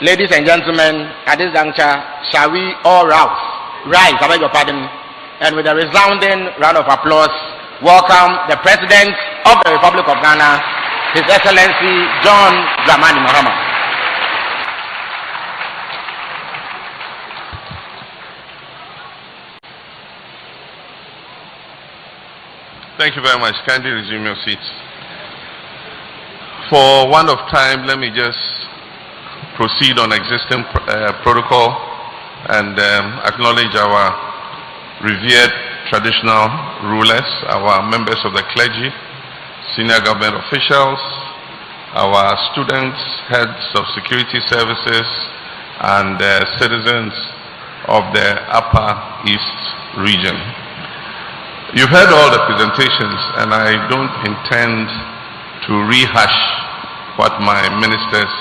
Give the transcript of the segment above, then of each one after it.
Ladies and gentlemen, at this juncture, shall we all rise, I beg your pardon, and with a resounding round of applause, welcome the President of the Republic of Ghana, His Excellency John Dramani Mahama. Thank you very much. Kindly resume your seats. For want of time, let me just proceed on existing protocol and acknowledge our revered traditional rulers, our members of the clergy, senior government officials, our students, heads of security services, and citizens of the Upper East region. You've heard all the presentations, and I don't intend to rehash what my ministers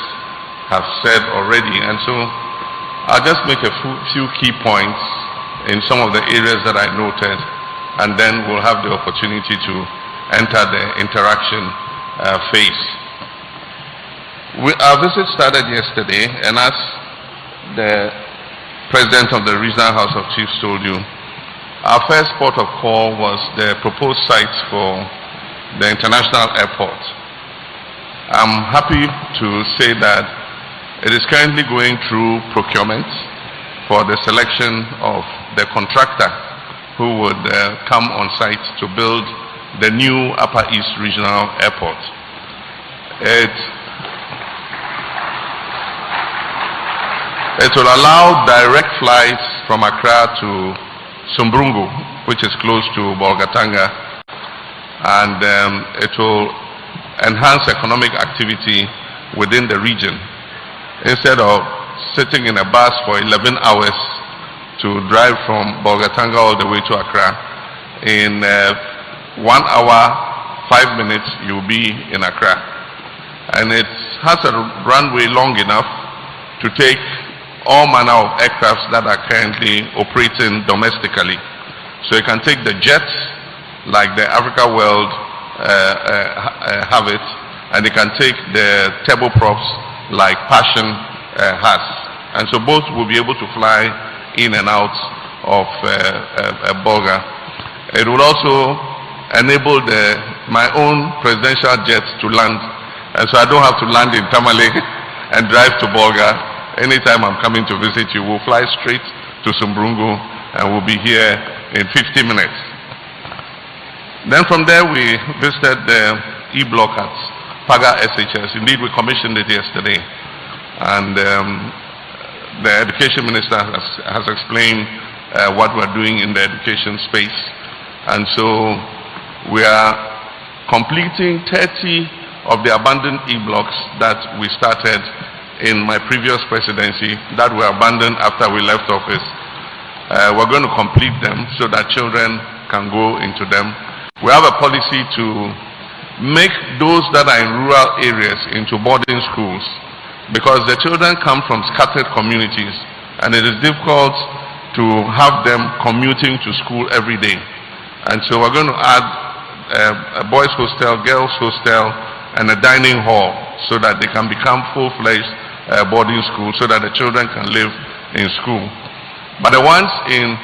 have said already, and so I'll just make a few key points in some of the areas that I noted, and then we'll have the opportunity to enter the interaction phase. Our visit started yesterday, and as the President of the Regional House of Chiefs told you, our first port of call was the proposed sites for the international airport. I'm happy to say that it is currently going through procurement for the selection of the contractor who would come on site to build the new Upper East Regional Airport. It will allow direct flights from Accra to Sumbrungu, which is close to Bolgatanga, and it will enhance economic activity within the region. Instead of sitting in a bus for 11 hours to drive from Bolgatanga all the way to Accra, in 1 hour, 5 minutes, you'll be in Accra. And it has a runway long enough to take all manner of aircrafts that are currently operating domestically. So you can take the jets, like the Africa World have it, and you can take the turboprops, like Passion has. And so both will be able to fly in and out of Bolga. It will also enable my own presidential jets to land, and so I don't have to land in Tamale and drive to Bolga. Anytime I'm coming to visit you, we'll fly straight to Sumbrungu and we'll be here in 50 minutes. Then from there we visited the E-block at Paga SHS. Indeed, we commissioned it yesterday. And the Education Minister has explained what we're doing in the education space. And so we are completing 30 of the abandoned E-blocks that we started in my previous presidency that were abandoned after we left office. We're going to complete them so that children can go into them. We have a policy to make those that are in rural areas into boarding schools, because the children come from scattered communities and it is difficult to have them commuting to school every day. And so we're going to add a boys' hostel, girls' hostel, and a dining hall so that they can become full-fledged boarding school, so that the children can live in school. But the ones in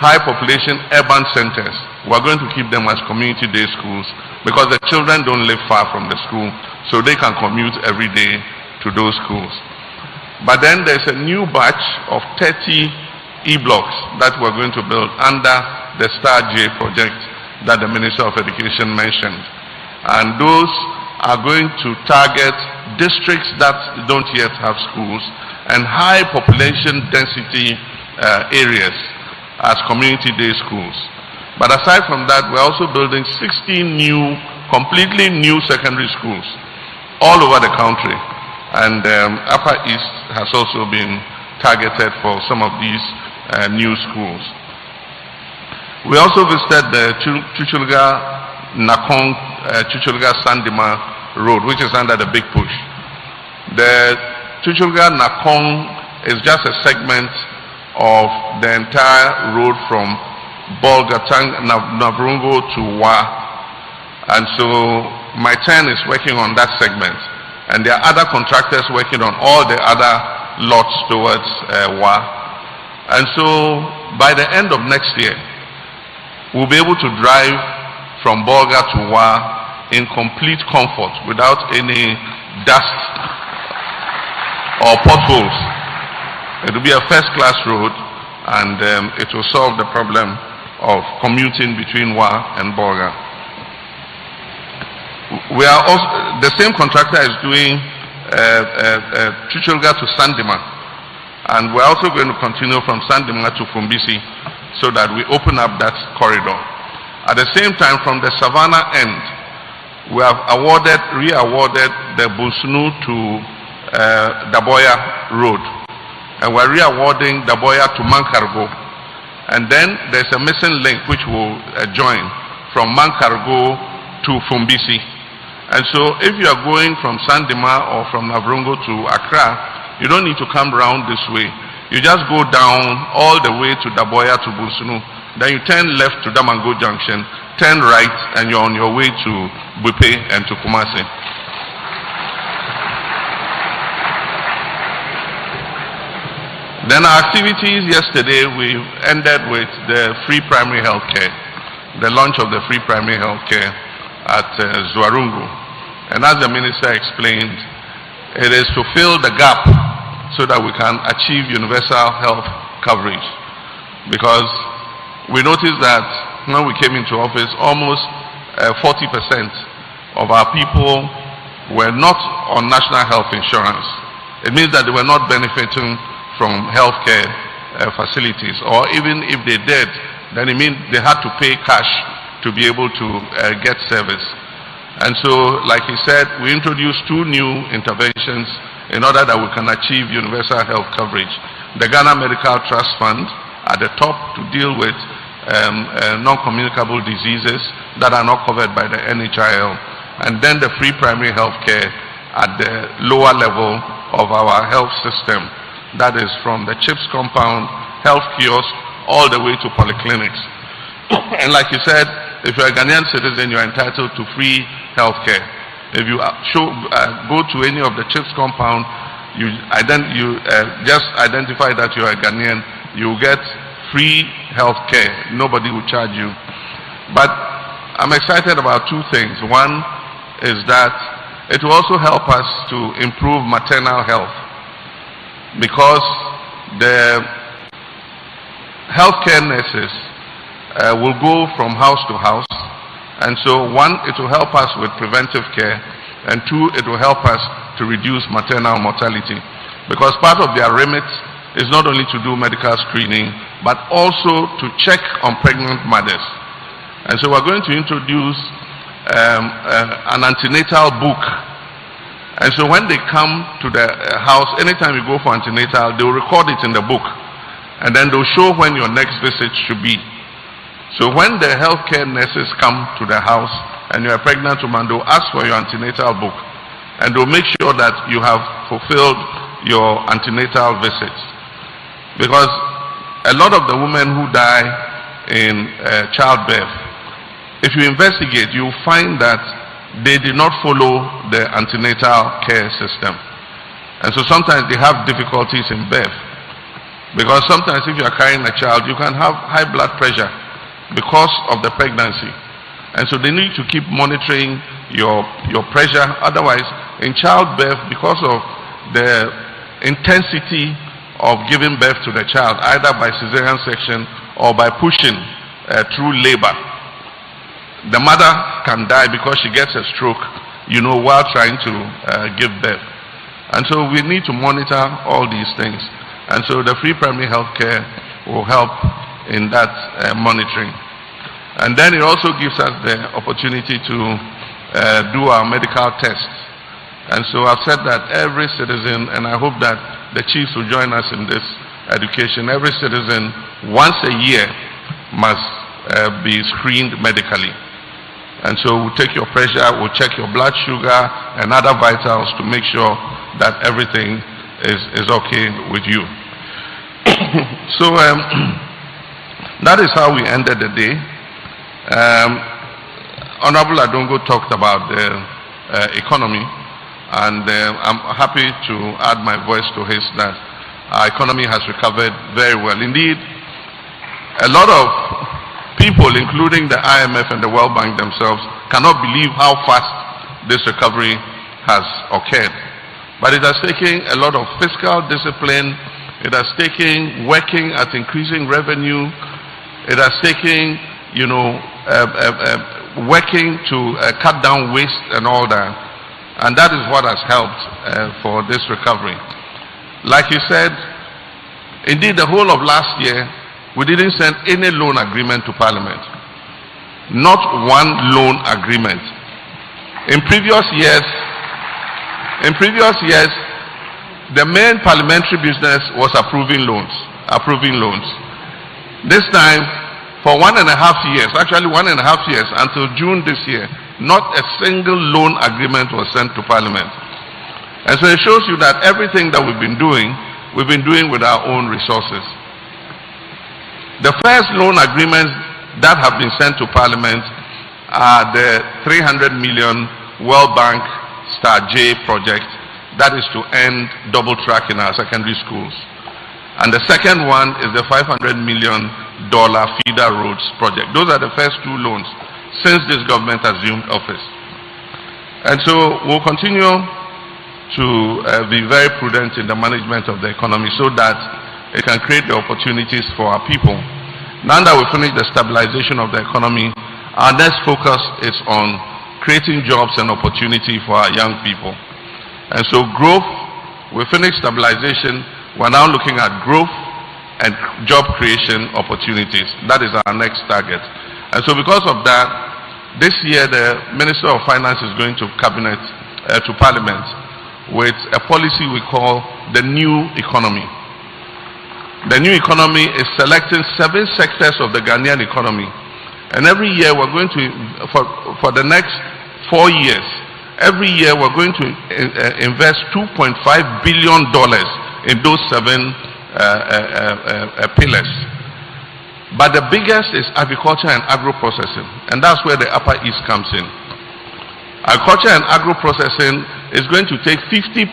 high population urban centers, we're going to keep them as community day schools, because the children don't live far from the school, so they can commute every day to those schools. But then there's a new batch of 30 E-blocks that we're going to build under the Star J project that the Minister of Education mentioned. And those are going to target districts that don't yet have schools and high population density areas as community day schools. But aside from that, we're also building 16 new, completely new secondary schools all over the country. And Upper East has also been targeted for some of these new schools. We also visited the Chuchulga-Nakong, Chuchulga-Sandima Road, which is under the Big Push. The Chuchulga-Nakong is just a segment of the entire road from Bolgatang, Navrungo to Wa. And so my 10 is working on that segment. And there are other contractors working on all the other lots towards Wa. And so by the end of next year, we'll be able to drive from Bolga to Wa in complete comfort without any dust or potholes. It will be a first-class road, and it will solve the problem of commuting between Wa and Bolga. We are also, the same contractor is doing Chichulga to Sandima, and we're also going to continue from Sandima to Fumbisi so that we open up that corridor. At the same time, from the Savannah end, we have re-awarded the Busunu to Daboya Road, and we're re-awarding Daboya to Mankargo, and then there's a missing link which will join from Mankargo to Fumbisi. And so if you are going from Sandima or from Navrongo to Accra, you don't need to come round this way. You just go down all the way to Daboya to Busunu. Then you turn left to Damango Junction, turn right, and you're on your way to Bupe and to Kumasi. Then our activities yesterday, we ended with the free primary health care, the launch of the free primary health care at Zwarungu. And as the minister explained, it is to fill the gap so that we can achieve universal health coverage. Because we noticed that when we came into office, almost 40% of our people were not on national health insurance. It means that they were not benefiting from healthcare facilities, or even if they did, then it means they had to pay cash to be able to get service. And so, like he said, we introduced 2 new interventions in order that we can achieve universal health coverage. The Ghana Medical Trust Fund at the top to deal with non-communicable diseases that are not covered by the NHIL, and then the free primary health care at the lower level of our health system. That is from the CHIPS compound, health kiosk, all the way to polyclinics. And like you said, if you're a Ghanaian citizen, you're entitled to free health care. If you go to any of the CHIPS compound, you just identify that you're a Ghanaian, you get free health care. Nobody will charge you. But I'm excited about 2 things. One is that it will also help us to improve maternal health, because the healthcare nurses will go from house to house, and so 1, it will help us with preventive care, and 2, it will help us to reduce maternal mortality, because part of their remit is not only to do medical screening, but also to check on pregnant mothers. And so we're going to introduce an antenatal book. And so when they come to the house, anytime you go for antenatal, they'll record it in the book, and then they'll show when your next visit should be. So when the healthcare nurses come to the house and you're a pregnant woman, they'll ask for your antenatal book, and they'll make sure that you have fulfilled your antenatal visits. Because a lot of the women who die in childbirth, if you investigate, you'll find that they did not follow the antenatal care system. And so sometimes they have difficulties in birth. Because sometimes if you are carrying a child, you can have high blood pressure because of the pregnancy. And so they need to keep monitoring your pressure. Otherwise, in childbirth, because of the intensity of giving birth to the child, either by cesarean section or by pushing through labor, the mother can die because she gets a stroke, while trying to give birth. And so we need to monitor all these things. And so the free primary health care will help in that monitoring. And then it also gives us the opportunity to do our medical tests. And so I've said that every citizen, and I hope that the chiefs will join us in this education, every citizen once a year must be screened medically. And so we'll take your pressure, we'll check your blood sugar and other vitals to make sure that everything is okay with you. So that is how we ended the day. Honorable Adongo talked about the economy, and I'm happy to add my voice to his that our economy has recovered very well. Indeed, a lot of people, including the IMF and the World Bank themselves, cannot believe how fast this recovery has occurred. But it has taken a lot of fiscal discipline. It has taken working at increasing revenue. It has taken, working to cut down waste and all that. And that is what has helped for this recovery. Like you said, indeed the whole of last year, we didn't send any loan agreement to Parliament. Not one loan agreement. In previous years, the main parliamentary business was approving loans. This time, for 1.5 years, actually 1.5 years, until June this year, not a single loan agreement was sent to Parliament. And so it shows you that everything that we've been doing with our own resources. The first loan agreements that have been sent to Parliament are the 300 million World Bank Star J project, that is to end double track in our secondary schools. And the second one is the $500 million feeder roads project. Those are the first two loans since this government assumed office. And so we'll continue to be very prudent in the management of the economy so that it can create the opportunities for our people. Now that we finish the stabilization of the economy, our next focus is on creating jobs and opportunity for our young people. And so growth, we finished stabilization, we're now looking at growth and job creation opportunities. That is our next target. And so because of that, this year the Minister of Finance is going to Cabinet, to Parliament, with a policy we call the new economy. The new economy is selecting 7 sectors of the Ghanaian economy. And every year we're going to, for the next 4 years, every year we're going to invest $2.5 billion in those 7 pillars. But the biggest is agriculture and agro-processing, and that's where the Upper East comes in. Agriculture and agro-processing is going to take 50%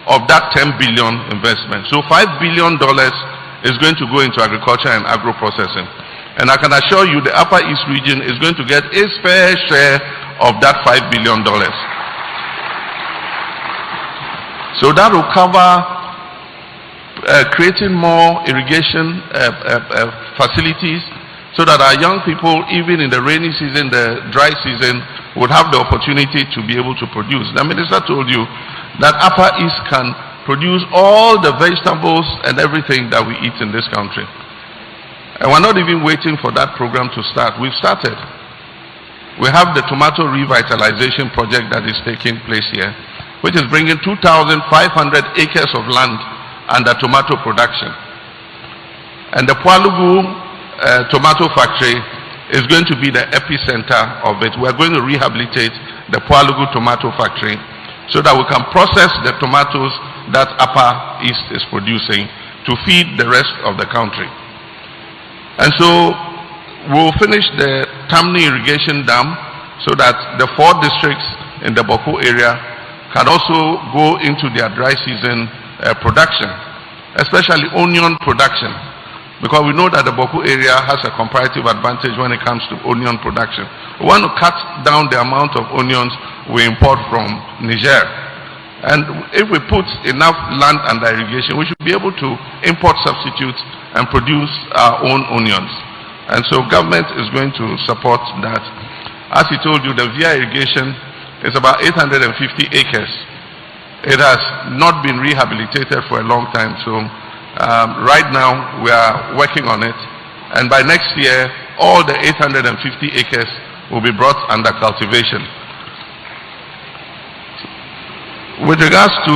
of that 10 billion investment. So $5 billion is going to go into agriculture and agro-processing. And I can assure you the Upper East region is going to get its fair share of that $5 billion. So that will cover creating more irrigation facilities so that our young people, even in the rainy season, the dry season, would have the opportunity to be able to produce. The minister told you that Upper East can produce all the vegetables and everything that we eat in this country. And we're not even waiting for that program to start. We've started. We have the tomato revitalization project that is taking place here, which is bringing 2,500 acres of land under tomato production. And the Pualugu tomato factory is going to be the epicenter of it. We're going to rehabilitate the Pualugu tomato factory so that we can process the tomatoes that Upper East is producing to feed the rest of the country. And so we'll finish the Tamni irrigation dam so that the 4 districts in the Boko area can also go into their dry season production, especially onion production, because we know that the Boko area has a comparative advantage when it comes to onion production. We want to cut down the amount of onions we import from Niger. And if we put enough land under irrigation, we should be able to import substitutes and produce our own onions. And so government is going to support that. As he told you, the via irrigation is about 850 acres. It has not been rehabilitated for a long time, so right now we are working on it, and by next year all the 850 acres will be brought under cultivation. With regards to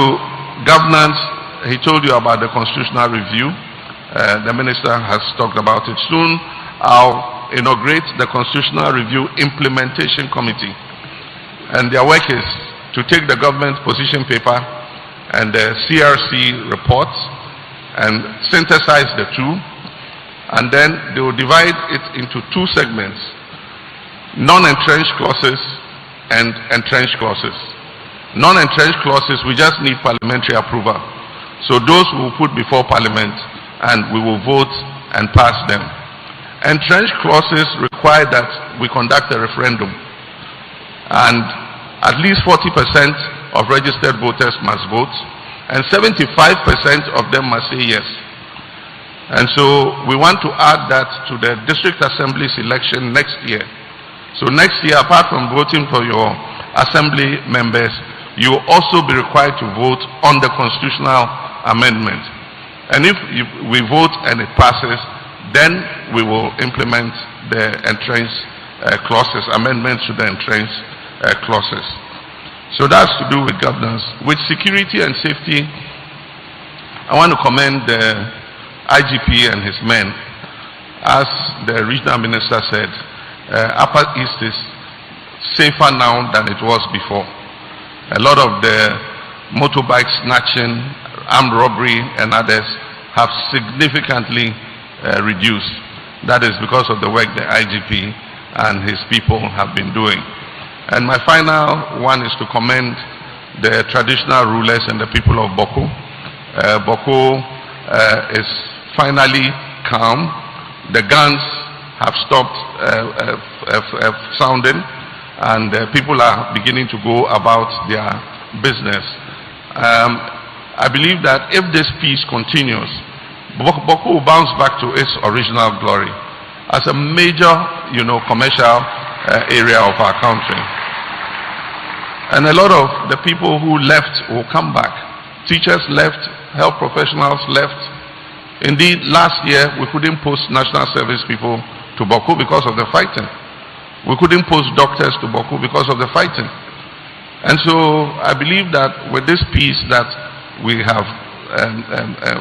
governance, he told you about the constitutional review. The minister has talked about it. Soon I'll inaugurate the constitutional review implementation committee, and their work is to take the government position paper and the CRC reports and synthesize the two, and then they will divide it into 2 segments: non-entrenched clauses and entrenched clauses. Non-entrenched clauses, we just need parliamentary approval. So those we will put before Parliament and we will vote and pass them. Entrenched clauses require that we conduct a referendum, and at least 40% of registered voters must vote, and 75% of them must say yes. And so we want to add that to the district assemblies election next year. So next year, apart from voting for your assembly members, you will also be required to vote on the constitutional amendment. And if we vote and it passes, then we will implement the entrenched clauses, amendments to the entrenched clauses. So that's to do with governance. With security and safety, I want to commend the IGP and his men. As the regional minister said, Upper East is safer now than it was before. A lot of the motorbike snatching, armed robbery and others have significantly reduced. That is because of the work the IGP and his people have been doing. And my final one is to commend the traditional rulers and the people of Boko. Boko is finally calm. The guns have stopped sounding, and people are beginning to go about their business. I believe that if this peace continues, Boko will bounce back to its original glory as a major, commercial area of our country. And a lot of the people who left will come back. Teachers left, health professionals left. Indeed, last year we couldn't post national service people to Boko because of the fighting. We couldn't post doctors to Boko because of the fighting. And so I believe that with this peace that we have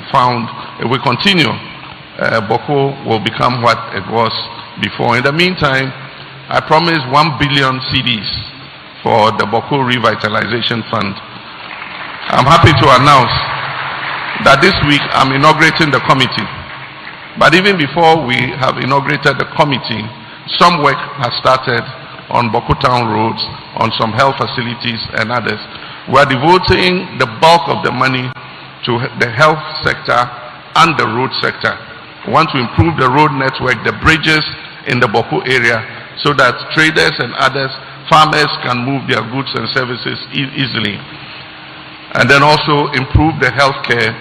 found, if we continue, Boko will become what it was before. In the meantime, I promise 1 billion cedis for the Boko Revitalization Fund. I'm happy to announce that this week I'm inaugurating the committee. But even before we have inaugurated the committee, some work has started on Boko Town roads, on some health facilities and others. We are devoting the bulk of the money to the health sector and the road sector. We want to improve the road network, the bridges in the Boko area, so that traders and others, farmers can move their goods and services easily. And then also improve the healthcare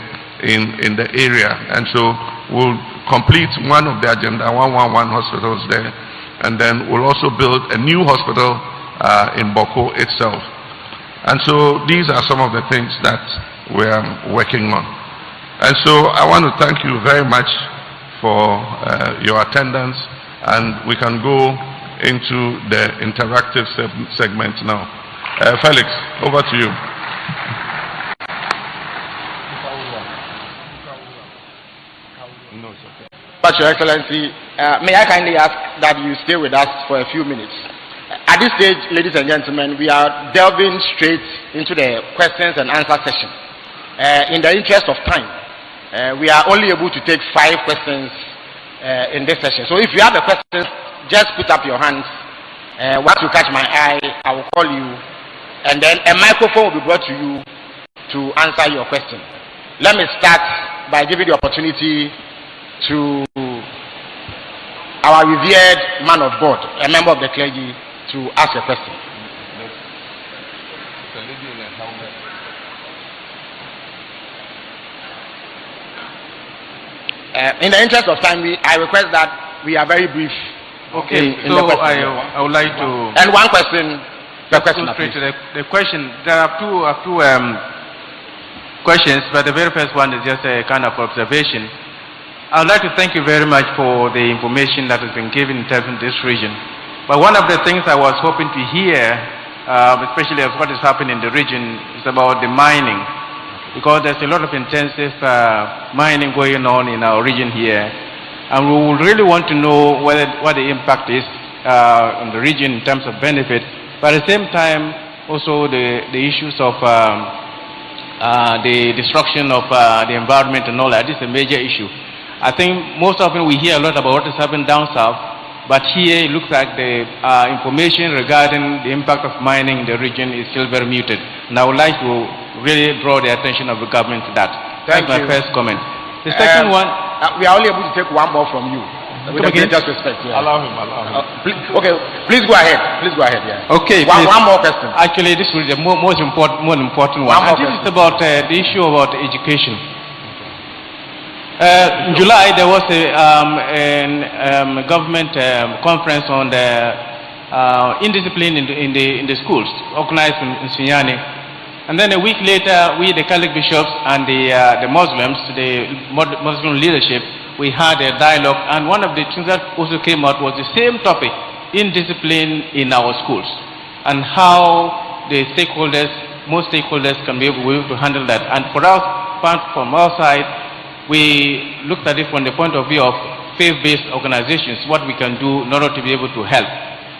in the area. And so we'll complete one of the Agenda 111 hospitals there. And then we'll also build a new hospital in Boko itself. And so these are some of the things that we are working on. And so I want to thank you very much for your attendance, and we can go into the interactive segment now. Felix, over to you. But Your Excellency, may I kindly ask that you stay with us for a few minutes. At this stage, ladies and gentlemen, we are delving straight into the questions and answer session. In the interest of time, we are only able to take 5 questions in this session. So if you have a question, just put up your hands. Once you catch my eye, I will call you, and then a microphone will be brought to you to answer your question. Let me start by giving the opportunity to our revered man of God, a member of the clergy, to ask a question. In the interest of time, I request that we are very brief. Okay, so I would like to... And one question per question. Straight to the question. There are two questions, but the very first one is just a kind of observation. I would like to thank you very much for the information that has been given in terms of this region. But one of the things I was hoping to hear, especially of what is happening in the region, is about the mining. Because there's a lot of intensive mining going on in our region here. And we would really want to know what the impact is on the region in terms of benefit. But at the same time, also the issues of the destruction of the environment and all that. This is a major issue. I think most often we hear a lot about what is happening down south, but here it looks like the information regarding the impact of mining in the region is still very muted. And I would like to really draw the attention of the government to that. That's my first comment. The second one... we are only able to take one more from you. With the greatest respect. Yeah. Allow him. Okay, please go ahead. Yeah. Okay, one more question. Actually, this will be the most important one. And this is about the issue about education. In July, there was a government conference on the indiscipline in the schools, organized in Sunyani. And then a week later, we, the Catholic bishops and the Muslims, the Muslim leadership, we had a dialogue, and one of the things that also came out was the same topic, indiscipline in our schools, and how the stakeholders, most stakeholders can be able to handle that. And for us, from our side, we looked at it from the point of view of faith-based organizations, what we can do in order to be able to help.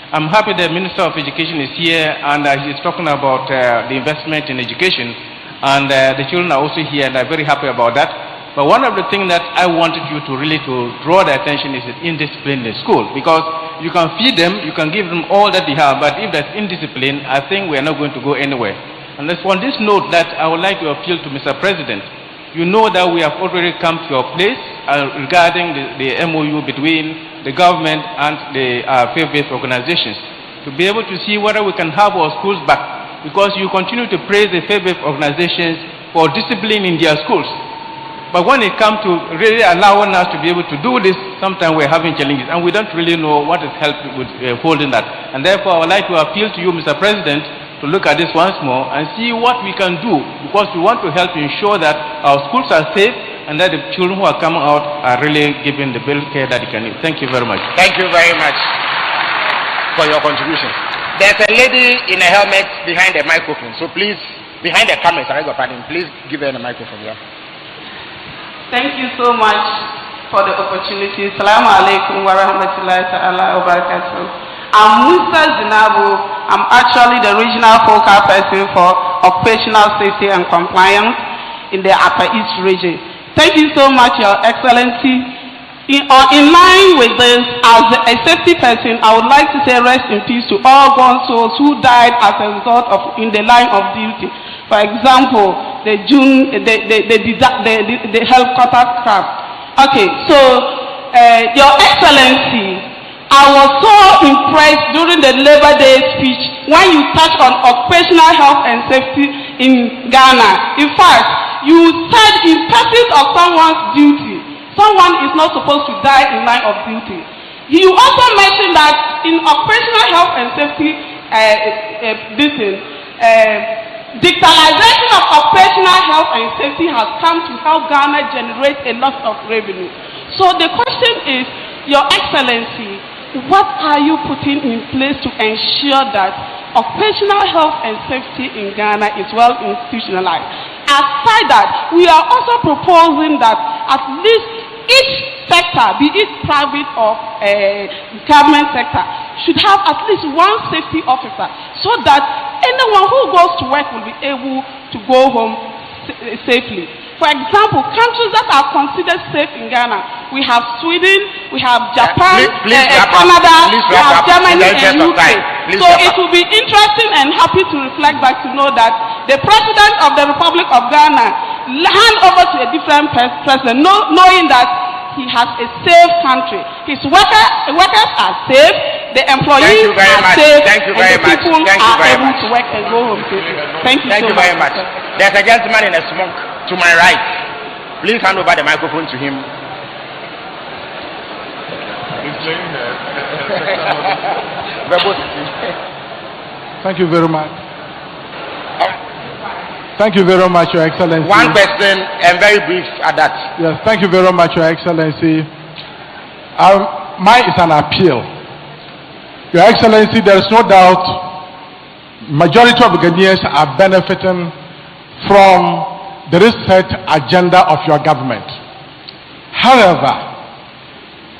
I'm happy the Minister of Education is here, and he's talking about the investment in education, and the children are also here, and I'm very happy about that. But one of the things that I wanted you to really draw the attention is indiscipline in school, because you can feed them, you can give them all that they have, but if there's indiscipline, I think we are not going to go anywhere. And it's on this note that I would like to appeal to Mr. President. You know that we have already come to your place regarding the MOU between the government and the faith-based organizations, to be able to see whether we can have our schools back, because you continue to praise the faith-based organizations for discipline in their schools. But when it comes to really allowing us to be able to do this, sometimes we're having challenges, and we don't really know what is helping with holding that. And therefore, I would like to appeal to you, Mr. President, to look at this once more and see what we can do, because we want to help ensure that our schools are safe and that the children who are coming out are really given the best care that they can need. Thank you very much. Thank you very much for your contribution. There's a lady in a helmet behind the microphone, so please, behind the cameras, please give her the microphone. Yeah. Thank you so much for the opportunity. Assalamu alaikum wa rahmatullahi ta'ala wa barakatuh. I'm Musa Zinabu. I'm actually the regional focal person for occupational safety and compliance in the Upper East region. Thank you so much, Your Excellency. In line with this, as a safety person, I would like to say rest in peace to all gone souls who died as a result of in the line of duty. For example, the helicopter crash. Okay, so Your Excellency, I was so impressed during the Labor Day speech when you touched on occupational health and safety in Ghana. In fact, you said in pursuit of someone's duty, someone is not supposed to die in line of duty. You also mentioned that in occupational health and safety, digitalization of occupational health and safety has come to help Ghana generate a lot of revenue. So the question is, Your Excellency, what are you putting in place to ensure that occupational health and safety in Ghana is well institutionalized? Aside that, we are also proposing that at least each sector, be it private or government sector, should have at least one safety officer, so that anyone who goes to work will be able to go home safely. For example, countries that are considered safe in Ghana, we have Sweden, we have Japan, Canada, we have Germany and UK. So it will be interesting and happy to reflect back to know that the President of the Republic of Ghana hand over to a different president, knowing that he has a safe country. His workers are safe, the employees are safe, and the people are able to work and go home safely. Thank you so much. There's a gentleman in a smoke to my right. Please hand over the microphone to him. Thank you very much. Thank you very much, Your Excellency. One question and very brief at that. Yes, thank you very much, Your Excellency. Mine is an appeal. Your Excellency, there is no doubt majority of Ghanaians are benefiting from the research agenda of your government. However,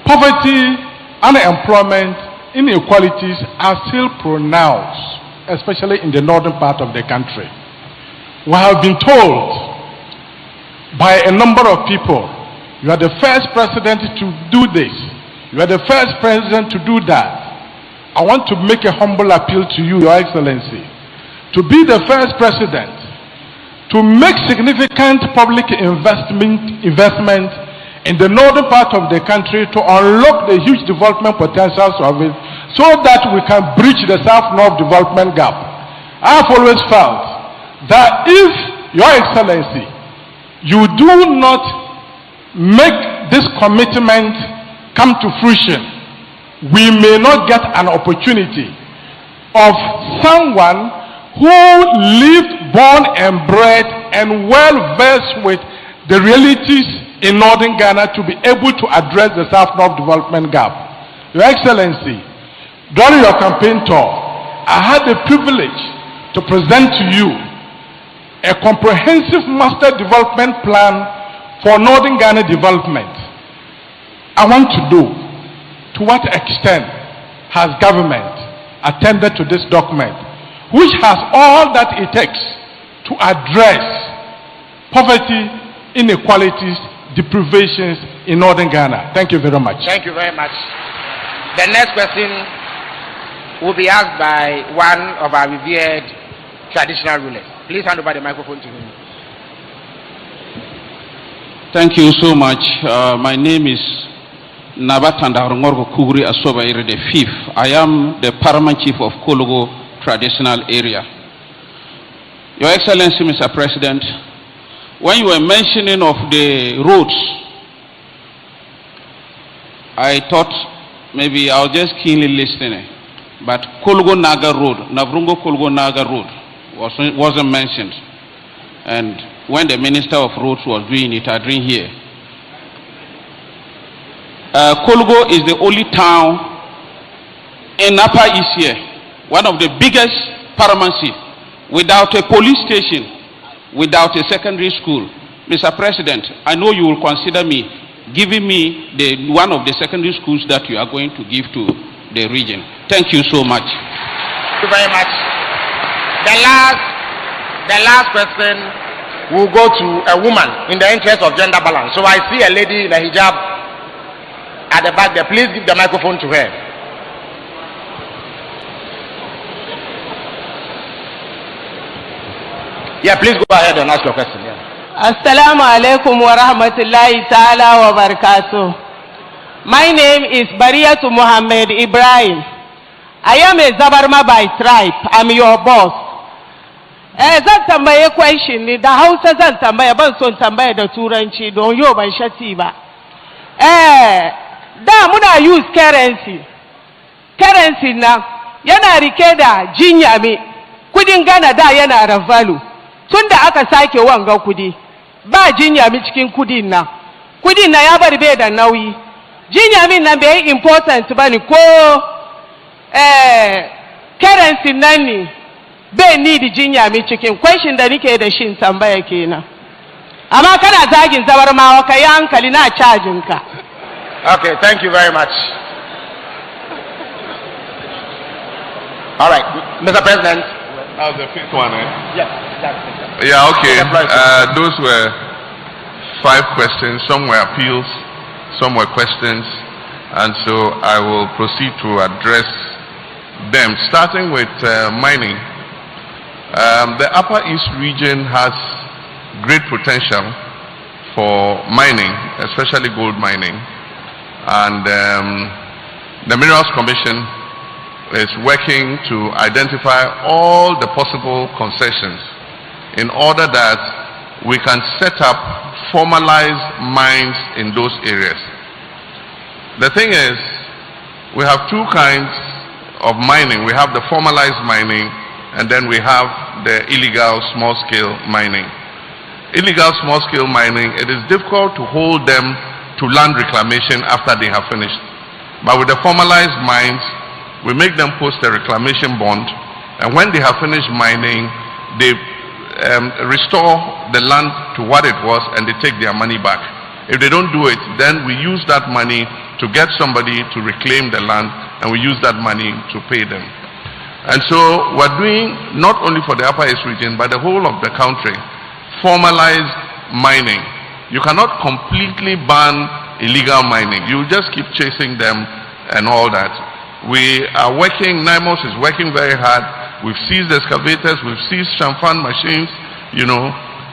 poverty, unemployment, inequalities are still pronounced, especially in the northern part of the country. We have been told by a number of people, you are the first president to do this, you are the first president to do that. I want to make a humble appeal to you, Your Excellency, to be the first president to make significant public investment in the northern part of the country to unlock the huge development potentials of it so that we can bridge the South-North development gap. I have always felt that if, Your Excellency, you do not make this commitment come to fruition, we may not get an opportunity of someone who lived, born and bred and well versed with the realities in northern Ghana to be able to address the South-North development gap. Your Excellency, during your campaign tour, I had the privilege to present to you a comprehensive master development plan for northern Ghana development. I want to know to what extent has government attended to this document, which has all that it takes to address poverty, inequalities, deprivations in northern Ghana. Thank you very much. Thank you very much. The next question will be asked by one of our revered traditional rulers. Please hand over the microphone to him. Thank you so much. My name is Nabatanda Ngorgo Kuguri Asoba Ere the Fifth. I am the Paramount Chief of Kologo Traditional Area. Your Excellency, Mr. President, when you were mentioning of the roads, I thought maybe I was just keenly listening. But Kologo Naga Road, Navrungo Kologo Naga Road wasn't mentioned. And when the Minister of Roads was doing it, I didn't hear. Kologo is the only town in Upper East here, one of the biggest paramountcy, without a police station, without a secondary school. Mr. President, I know you will consider me giving me one of the secondary schools that you are going to give to the region. Thank you so much. Thank you very much. The last question will go to a woman in the interest of gender balance. So I see a lady in a hijab at the back there. Please give the microphone to her. Yeah, please go ahead and ask your question. Yeah. Assalamu alaikum wa rahmatullahi ta'ala wa barakatuh. My name is Bariyatu Muhammad Ibrahim. I am a Zabarma by tribe. I'm your boss. Zan tambaye question ne da Hausa zan tambaya, ban son tambaya da Turanci don yau ban shati ba. Da muna use currency. Currency na yana rike da jinyami. Kudin Ghana da yana da value. Tunda aka sake wanga kudi, ba jinyami cikin kudin na. Kudin na ya bari bai da nauyi. Jinyamin nan bai important bane ko currency nan ne bai need jinyami cikin. Question da nike da shin tambaya kenan. Amma kana zagin zabarmawa kai hankali na charging ka. Okay, thank you very much. All right, Mr. President. That was the fifth one, eh? Yes, that's it. Yeah, okay. Those were 5 questions. Some were appeals, some were questions, and so I will proceed to address them, starting with mining. The Upper East region has great potential for mining, especially gold mining, and the Minerals Commission is working to identify all the possible concessions in order that we can set up formalized mines in those areas. The thing is, we have 2 kinds of mining. We have the formalized mining, and then we have the illegal small-scale mining. Illegal small-scale mining, it is difficult to hold them to land reclamation after they have finished. But with the formalized mines, we make them post a reclamation bond, and when they have finished mining, they restore the land to what it was, and they take their money back. If they don't do it, then we use that money to get somebody to reclaim the land, and we use that money to pay them. And so we're doing, not only for the Upper East region, but the whole of the country, formalized mining. You cannot completely ban illegal mining. You just keep chasing them and all that. We are working, NIMOS is working very hard. We've seized excavators, we've seized Shamfan machines, you know,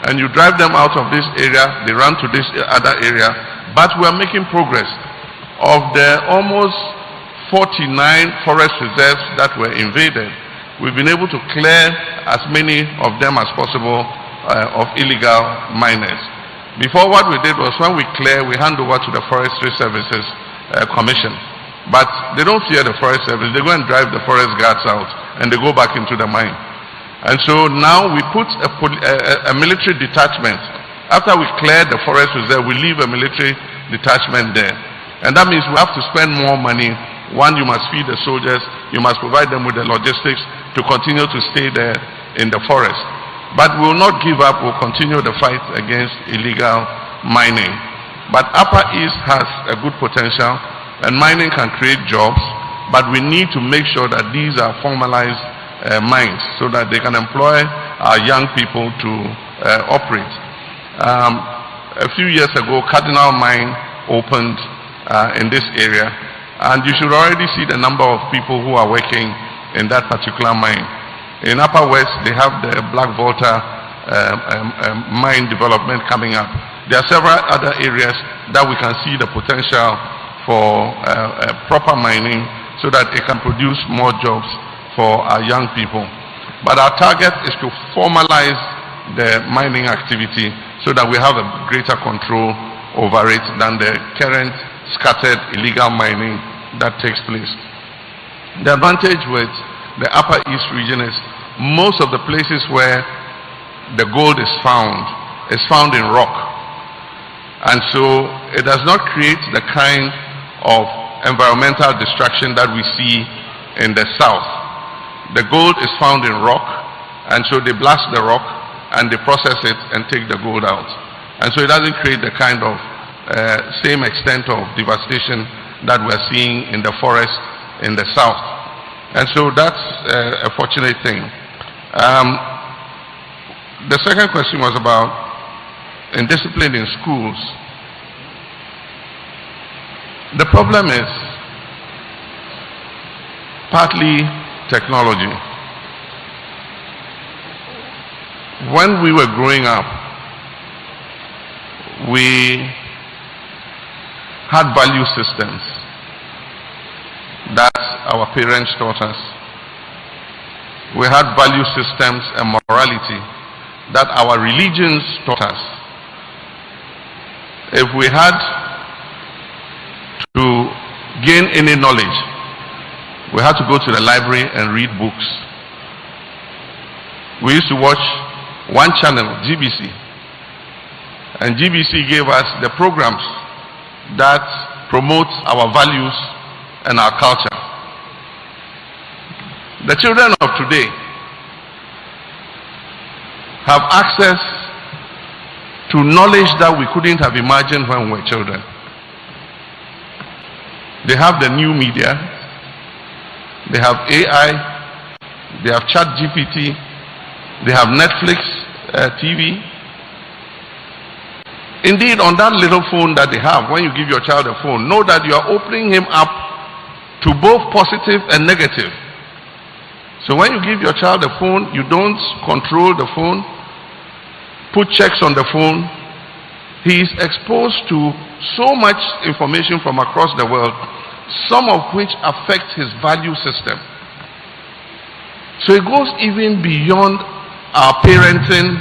and you drive them out of this area, they run to this other area. But we are making progress. Of the almost 49 forest reserves that were invaded, we've been able to clear as many of them as possible of illegal miners. Before, what we did was, when we clear, we hand over to the Forestry Services Commission. But they don't fear the Forest Service. They go and drive the forest guards out, and they go back into the mine. And so now we put a military detachment. After we clear the forest reserve, we leave a military detachment there. And that means we have to spend more money. One, you must feed the soldiers. You must provide them with the logistics to continue to stay there in the forest. But we will not give up. We'll continue the fight against illegal mining. But Upper East has a good potential, and mining can create jobs. But we need to make sure that these are formalized mines, so that they can employ our young people to operate. A few years ago, Cardinal Mine opened in this area, and you should already see the number of people who are working in that particular mine. In Upper West, they have the Black Volta mine development coming up. There are several other areas that we can see the potential for proper mining, so that it can produce more jobs for our young people. But our target is to formalize the mining activity, so that we have a greater control over it than the current scattered illegal mining that takes place. The advantage with the Upper East region is, most of the places where the gold is found in rock. And so it does not create the kind of environmental destruction that we see in the south. The gold is found in rock, and so they blast the rock and they process it and take the gold out. And so it doesn't create the kind of same extent of devastation that we're seeing in the forest in the south. And so that's a fortunate thing. The second question was about indiscipline in schools. The problem is partly technology. When we were growing up, we had value systems that our parents taught us. We had value systems and morality that our religions taught us. If we had to gain any knowledge, we had to go to the library and read books. We used to watch one channel, GBC, and GBC gave us the programs that promote our values and our culture. The children of today have access to knowledge that we couldn't have imagined when we were children. They have the new media, they have AI, they have ChatGPT, they have Netflix TV. Indeed, on that little phone that they have, when you give your child a phone, know that you are opening him up to both positive and negative. So when you give your child a phone, you don't control the phone, put checks on the phone. He is exposed to so much information from across the world, some of which affect his value system. So it goes even beyond our parenting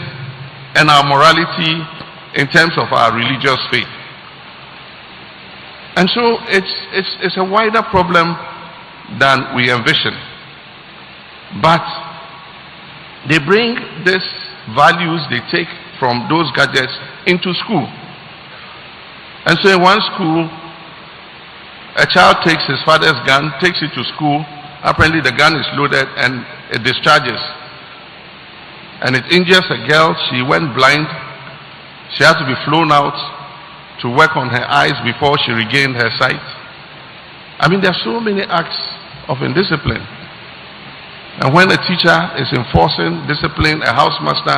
and our morality in terms of our religious faith. And so it's a wider problem than we envision. But they bring these values they take from those gadgets into school. And so in one school, a child takes his father's gun, takes it to school. Apparently the gun is loaded and it discharges. And it injures a girl. She went blind. She had to be flown out to work on her eyes before she regained her sight. I mean, there are so many acts of indiscipline. And when a teacher is enforcing discipline, a housemaster,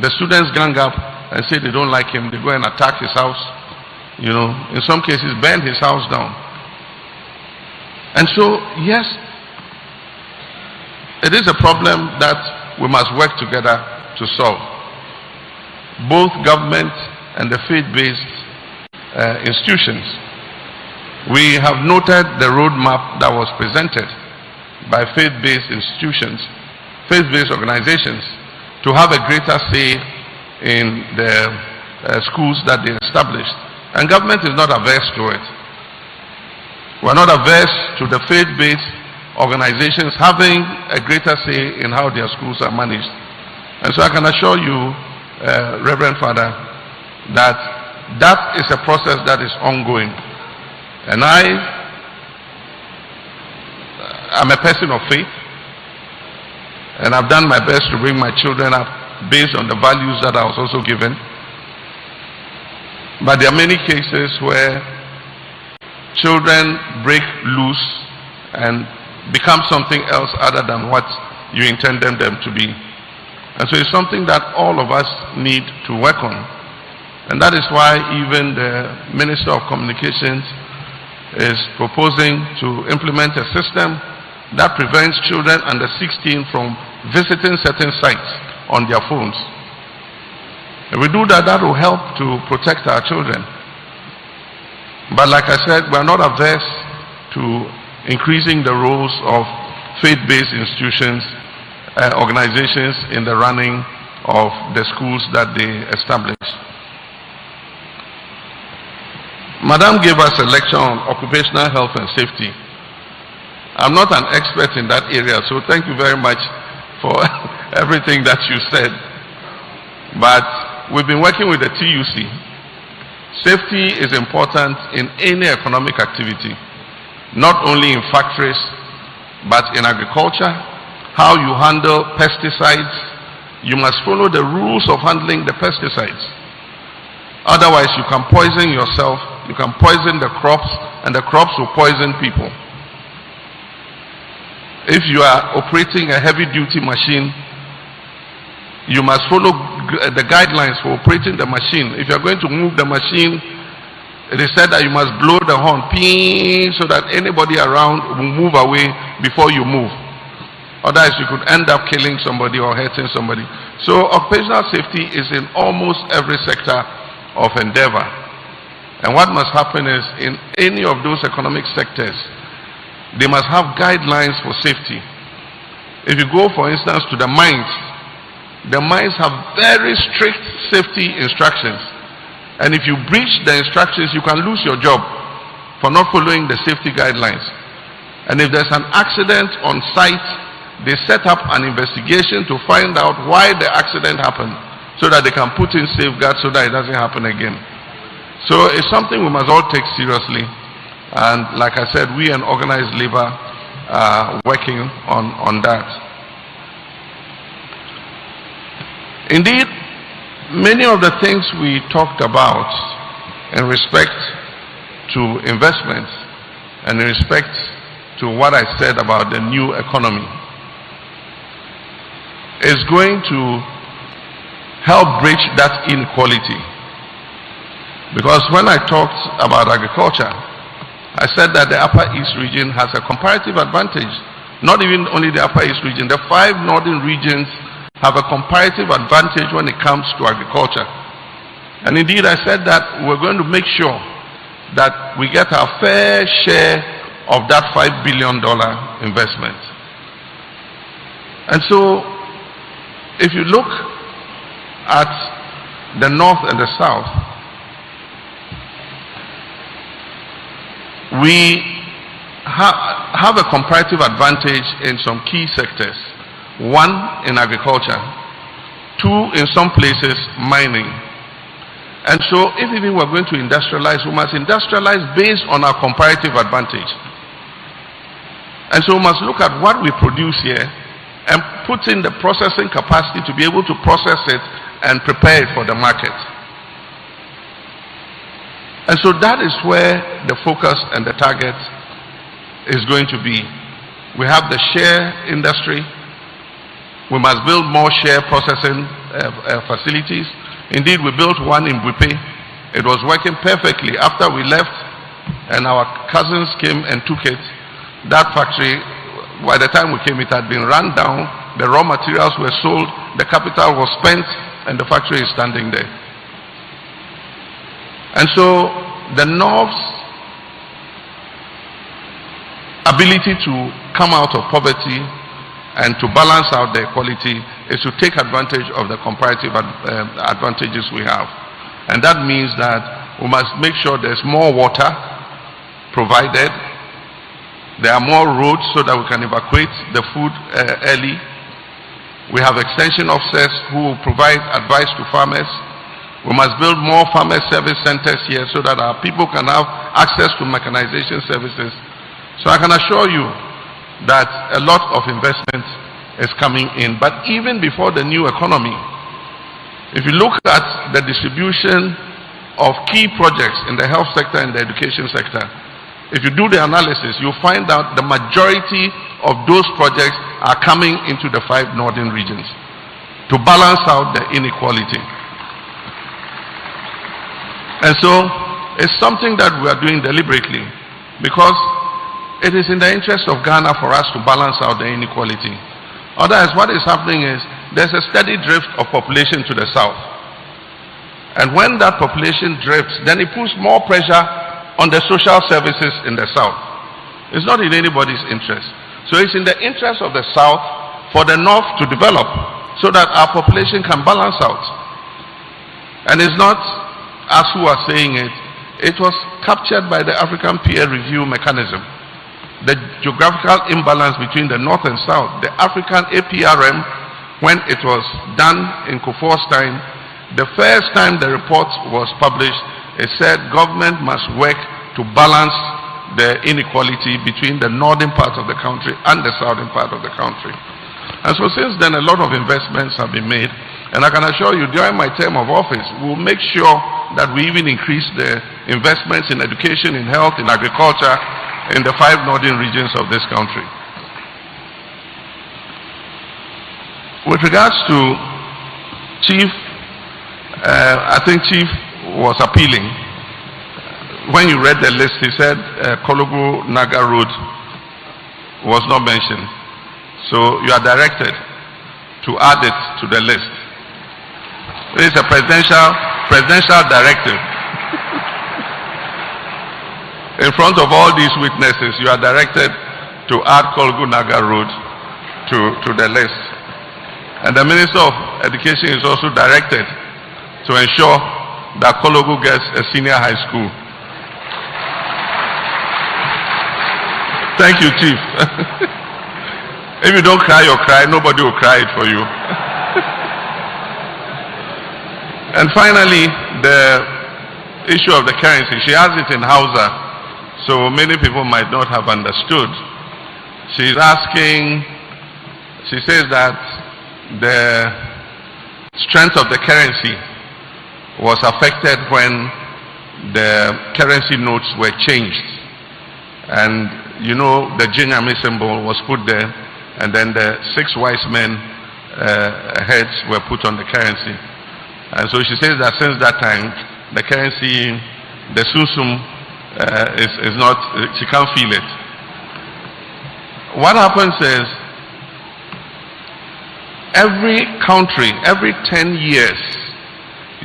the students gang up and say they don't like him. They go and attack his house. You know, in some cases, burn his house down. And so, yes, it is a problem that we must work together to solve. both government and the faith-based institutions. We have noted the roadmap that was presented by faith-based institutions, faith-based organizations, to have a greater say in the schools that they established. And government is not averse to it. We're not averse to the faith-based organizations having a greater say in how their schools are managed. And so I can assure you, Reverend Father, that that is a process that is ongoing. And I'm a person of faith, and I've done my best to bring my children up based on the values that I was also given. But there are many cases where children break loose and become something else other than what you intended them to be. And so it's something that all of us need to work on. And that is why even the Minister of Communications is proposing to implement a system that prevents children under 16 from visiting certain sites on their phones. If we do that, that will help to protect our children. But like I said, we are not averse to increasing the roles of faith-based institutions, organizations in the running of the schools that they establish. Madam gave us a lecture on occupational health and safety. I'm not an expert in that area, so thank you very much for everything that you said. But we've been working with the TUC. Safety is important in any economic activity, not only in factories, but in agriculture. How you handle pesticides, you must follow the rules of handling the pesticides. Otherwise, you can poison yourself, you can poison the crops, and the crops will poison people. If you are operating a heavy-duty machine, you must follow the guidelines for operating the machine. If you are going to move the machine, it is said that you must blow the horn, ping, so that anybody around will move away before you move. Otherwise, you could end up killing somebody or hurting somebody. So occupational safety is in almost every sector of endeavor. And what must happen is, in any of those economic sectors, they must have guidelines for safety. If you go, for instance, to the mines have very strict safety instructions. And if you breach the instructions, you can lose your job for not following the safety guidelines. And if there's an accident on site, they set up an investigation to find out why the accident happened, so that they can put in safeguards so that it doesn't happen again. So it's something we must all take seriously. And like I said, we and organized labor are working on that. Indeed, many of the things we talked about in respect to investments and in respect to what I said about the new economy is going to help bridge that inequality. Because when I talked about agriculture, I said that the Upper East region has a comparative advantage. Not even only the Upper East region, the 5 northern regions have a comparative advantage when it comes to agriculture. And indeed, I said that we're going to make sure that we get our fair share of that $5 billion investment. And so, if you look at the north and the south, we have a comparative advantage in some key sectors. 1, in agriculture. 2, in some places, mining. And so, if even we're going to industrialize, we must industrialize based on our comparative advantage. And so, we must look at what we produce here and put in the processing capacity to be able to process it and prepare it for the market. And so that is where the focus and the target is going to be. We have the share industry. We must build more share processing facilities. Indeed, we built one in Bupe. It was working perfectly. After we left and our cousins came and took it, that factory, by the time we came, it had been run down. The raw materials were sold. The capital was spent. and the factory is standing there. And so the North's ability to come out of poverty and to balance out the equality is to take advantage of the comparative advantages we have. And that means that we must make sure there's more water provided, there are more roads so that we can evacuate the food early. We have extension officers who will provide advice to farmers. We must build more farmer service centers here so that our people can have access to mechanization services. So I can assure you that a lot of investment is coming in. But even before the new economy, if you look at the distribution of key projects in the health sector and the education sector, if you do the analysis, you'll find out the majority of those projects are coming into the 5 northern regions to balance out the inequality. And so it's something that we are doing deliberately because it is in the interest of Ghana for us to balance out the inequality. Otherwise, what is happening is there's a steady drift of population to the south. And when that population drifts, then it puts more pressure on the social services in the south. It's not in anybody's interest. So it's in the interest of the south for the north to develop so that our population can balance out. And it's not us who are saying it. It was captured by the African peer review mechanism. The geographical imbalance between the north and south, the African APRM, when it was done in Kufuor's time, the first time the report was published, it said government must work to balance the inequality between the northern part of the country and the southern part of the country. And so since then, a lot of investments have been made. And I can assure you, during my term of office, we will make sure that we even increase the investments in education, in health, in agriculture, in the 5 northern regions of this country. With regards to Chief, I think Chief was appealing. When you read the list, he said Kologu Naga Road was not mentioned. So you are directed to add it to the list. It is a presidential directive. In front of all these witnesses, you are directed to add Kologu Naga Road to the list. And the Minister of Education is also directed to ensure that Kologu gets a senior high school. Thank you, Chief. If you don't cry your cry, nobody will cry it for you. And finally, the issue of the currency. She has it in Hausa, so many people might not have understood. She's asking, she says that the strength of the currency was affected when the currency notes were changed. And you know, the Jinyame symbol was put there, and then the 6 wise men heads were put on the currency. And so she says that since that time, the currency, the sunsum, is not, she can't feel it. What happens is, every country, every 10 years,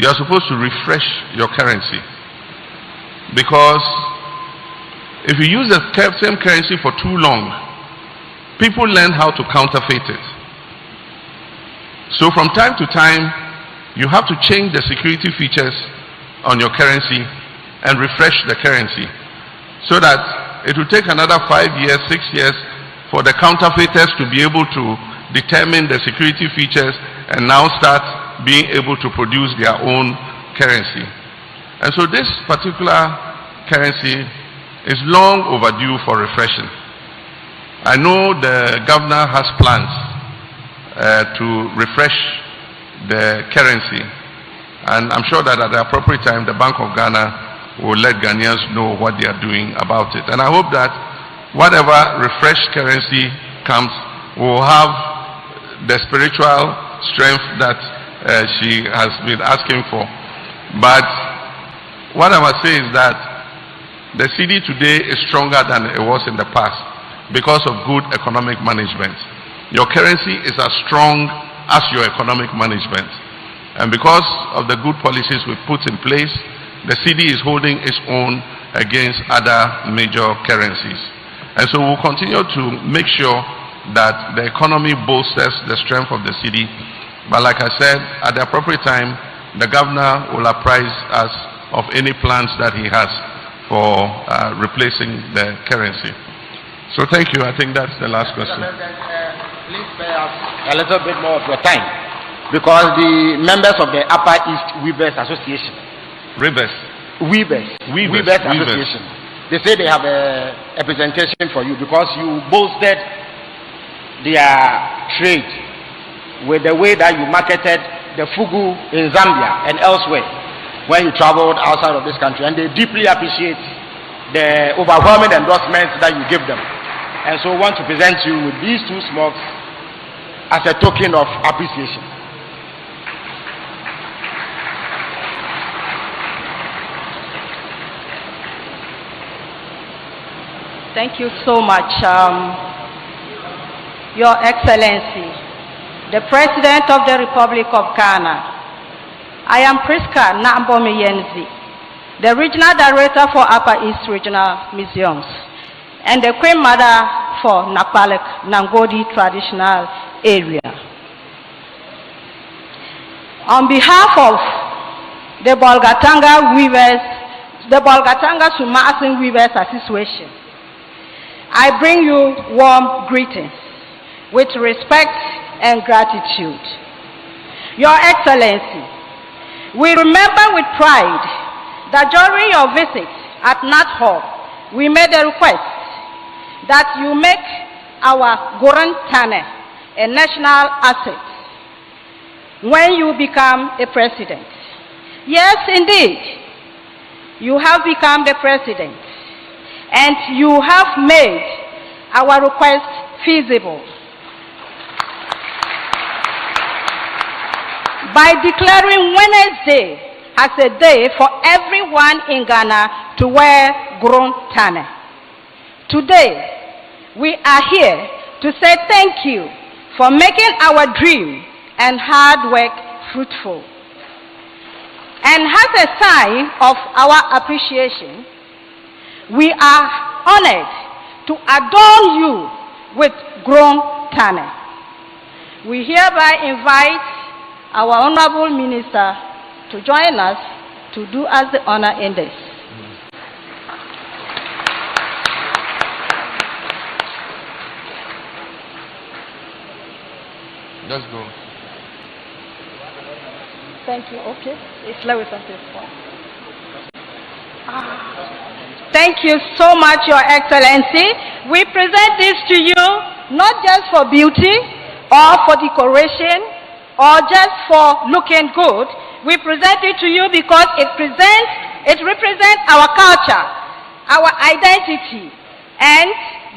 you are supposed to refresh your currency. Because if you use the same currency for too long, people learn how to counterfeit it. So from time to time, you have to change the security features on your currency and refresh the currency so that it will take another 5 years, 6 years for the counterfeiters to be able to determine the security features and now start being able to produce their own currency. And so this particular currency is long overdue for refreshing. I know the governor has plans to refresh the currency, and I'm sure that at the appropriate time the Bank of Ghana will let Ghanaians know what they are doing about it. And I hope that whatever refreshed currency comes, will have the spiritual strength that she has been asking for. But what I must say is that the CD today is stronger than it was in the past because of good economic management. Your currency is as strong as your economic management. And because of the good policies we put in place, the cedi is holding its own against other major currencies. And so we'll continue to make sure that the economy bolsters the strength of the cedi. But like I said, at the appropriate time, the governor will apprise us of any plans that he has for replacing the currency. So thank you. I think that's the last question. Please spare us a little bit more of your time, because the members of the Upper East Weavers Association, Weavers Association, they say they have a presentation for you because you boasted their trade with the way that you marketed the fugu in Zambia and elsewhere when you traveled outside of this country, and they deeply appreciate the overwhelming endorsements that you give them. And so we want to present you with these 2 smokes as a token of appreciation. Thank you so much, Your Excellency, the President of the Republic of Ghana. I am Priska Nambomiyenzi, the Regional Director for Upper East Regional Museums, and the Queen Mother for Napalek Nangodi Traditional Area. On behalf of the Bolgatanga Weavers, the Bolgatanga Sumasin Weavers Association, I bring you warm greetings with respect and gratitude. Your Excellency, we remember with pride that during your visit at Nat Hall, we made a request that you make our Goran Tane a national asset when you become a president. Yes, indeed, you have become the president, and you have made our request feasible by declaring Wednesday as a day for everyone in Ghana to wear Goran Tane. Today, we are here to say thank you for making our dream and hard work fruitful. And as a sign of our appreciation, we are honored to adorn you with Goran Tane. We hereby invite our Honorable Minister to join us to do us the honor in this. Let's go. Thank you. Okay. It's Lewis on this one. Thank you so much, Your Excellency. We present this to you not just for beauty or for decoration or just for looking good. We present it to you because it represents our culture, our identity, and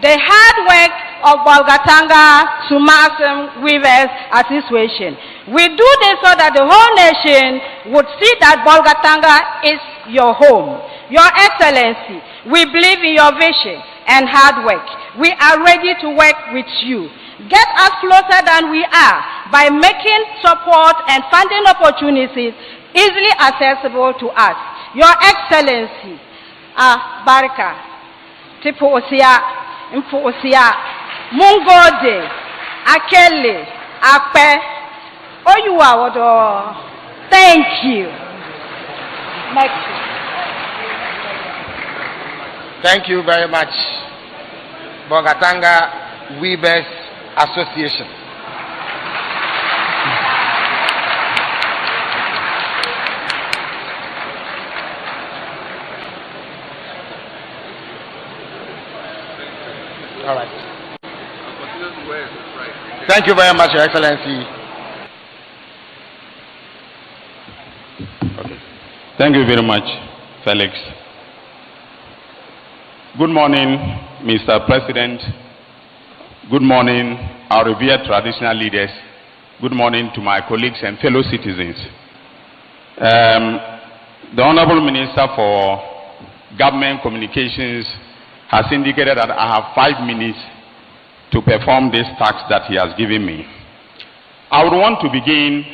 the hard work of Bolgatanga Sumasim Weavers Association. We do this so that the whole nation would see that Bolgatanga is your home. Your Excellency, we believe in your vision and hard work. We are ready to work with you. Get us closer than we are by making support and funding opportunities easily accessible to us. Your Excellency, Baraka, Tipo Osia, Mfuosia, Mungode, Akele, Ape, Oyuawodo. Thank you. Next. Thank you very much, Bolgatanga Weavers Association. All right. Thank you very much, Your Excellency. Okay. Thank you very much, Felix. Good morning, Mr. President. Good morning, our revered traditional leaders. Good morning to my colleagues and fellow citizens. The Honorable Minister for Government Communications has indicated that I have 5 minutes to perform this task that he has given me. I would want to begin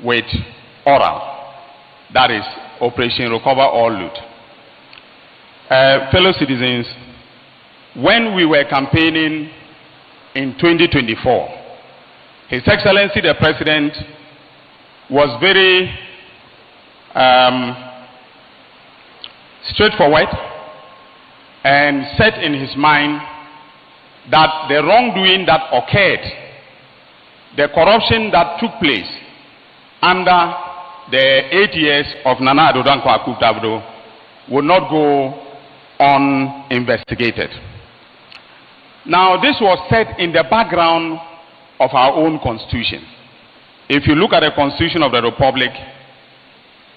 with oral. That is Operation Recover All Loot. Fellow citizens, when we were campaigning in 2024, His Excellency the President was very straightforward and set in his mind that the wrongdoing that occurred, the corruption that took place under the 8 years of Nana Addo Dankwa Akufo-Addo would not go uninvestigated. Now, this was set in the background of our own constitution. If you look at the Constitution of the Republic,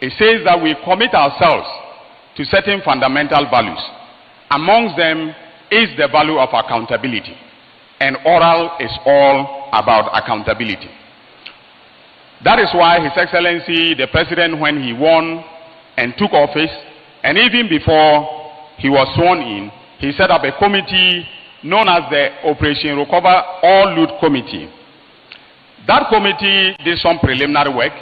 it says that we commit ourselves to certain fundamental values. Amongst them is the value of accountability. And oral is all about accountability. That is why His Excellency, the President, when he won and took office, and even before he was sworn in, he set up a committee known as the Operation Recover All Loot Committee. That committee did some preliminary work,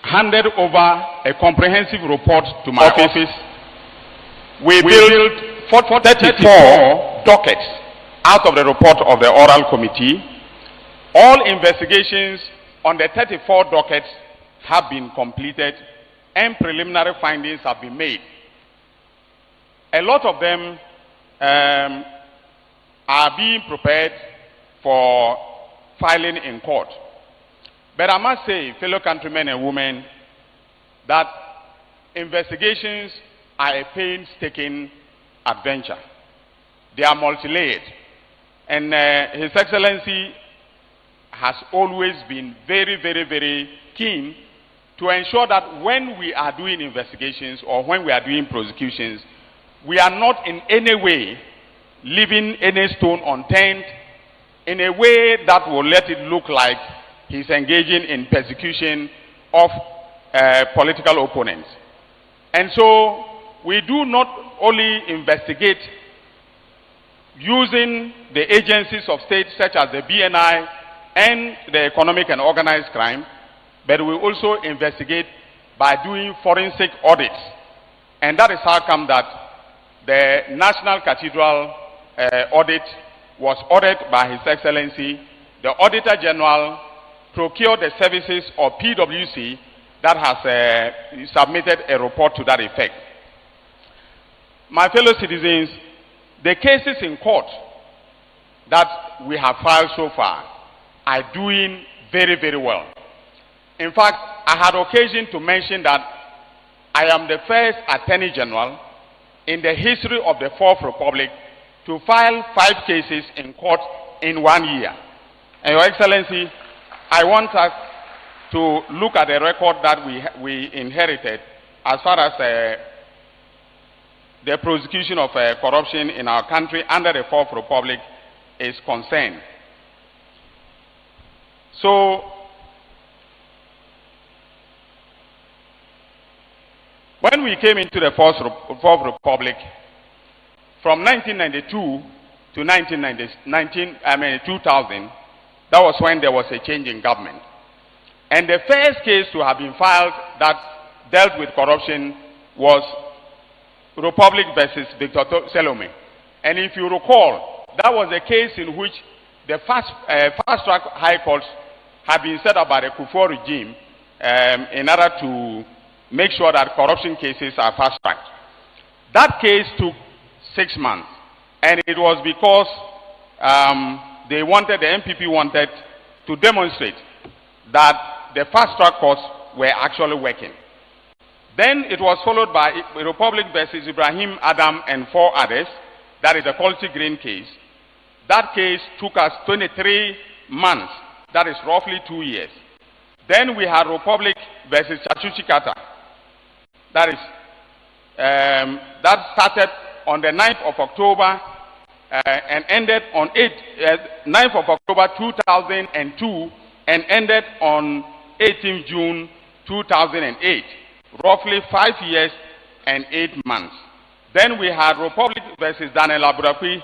handed over a comprehensive report to my office. We built 34 dockets out of the report of the oral committee. All investigations on the 34 dockets have been completed and preliminary findings have been made. A lot of them are being prepared for filing in court. But I must say, fellow countrymen and women, that investigations are a painstaking adventure. They are multi-layered. And His Excellency has always been very, very, very keen to ensure that when we are doing investigations or when we are doing prosecutions, we are not in any way leaving any stone unturned in a way that will let it look like he's engaging in persecution of political opponents. And so we do not only investigate using the agencies of state such as the BNI and the economic and organized crime, but we also investigate by doing forensic audits. And that is how come that the National Cathedral audit was ordered by His Excellency. The Auditor General procured the services of PwC that has submitted a report to that effect. My fellow citizens, the cases in court that we have filed so far are doing very, very well. In fact, I had occasion to mention that I am the first Attorney General in the history of the Fourth Republic to file 5 cases in court in 1 year. And Your Excellency, I want us to look at the record that we inherited as far as the prosecution of corruption in our country under the Fourth Republic is concerned. So, when we came into the Fourth Republic, from 1992 to 2000, that was when there was a change in government. And the first case to have been filed that dealt with corruption was Republic versus Victor Selome. And if you recall, that was a case in which the fast-track high courts had been set up by the Kufuor regime in order to make sure that corruption cases are fast-tracked. That case took 6 months, and it was because the MPP wanted to demonstrate that the fast-track courts were actually working. Then it was followed by Republic versus Ibrahim Adam and 4 others. That is the Quality Green case. That case took us 23 months. That is roughly 2 years. Then we had Republic versus Chachuchi Kata. That is, that started on the 9th of October and ended on 9th of October 2002 and ended on 18th June 2008. Roughly 5 years and 8 months. Then we had Republic versus Daniel Aburakwi,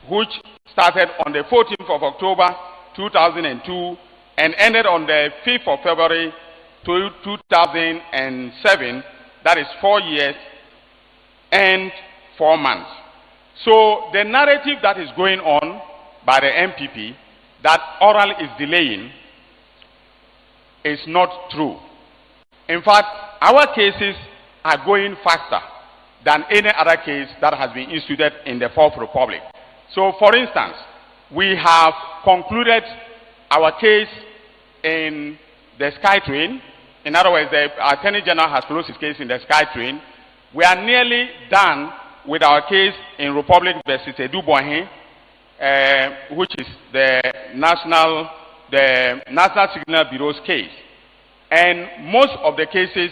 which started on the 14th of October 2002 and ended on the 5th of February to 2007, that is 4 years and 4 months. So the narrative that is going on by the MPP that oral is delaying is not true. In fact, our cases are going faster than any other case that has been instituted in the Fourth Republic. So, for instance, we have concluded our case in the SkyTrain. In other words, the Attorney General has closed his case in the SkyTrain. We are nearly done with our case in Republic versus Edubohin, which is the National Signal Bureau's case. And most of the cases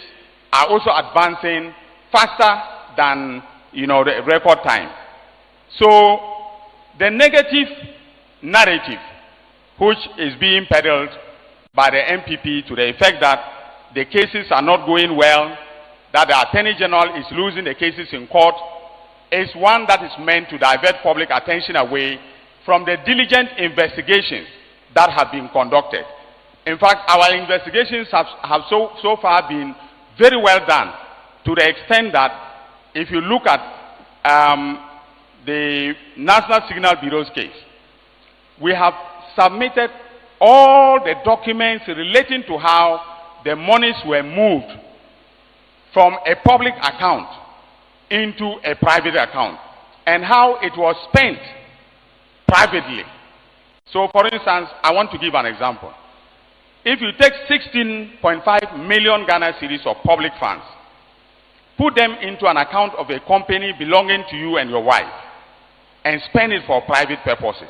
are also advancing faster than, the record time. So the negative narrative which is being peddled by the MPP to the effect that the cases are not going well, that the Attorney General is losing the cases in court, is one that is meant to divert public attention away from the diligent investigations that have been conducted. In fact, our investigations have so far been very well done, to the extent that if you look at the National Signal Bureau's case, we have submitted all the documents relating to how the monies were moved from a public account into a private account, and how it was spent privately. So, for instance, I want to give an example. If you take 16.5 million Ghana cedis of public funds, put them into an account of a company belonging to you and your wife, and spend it for private purposes,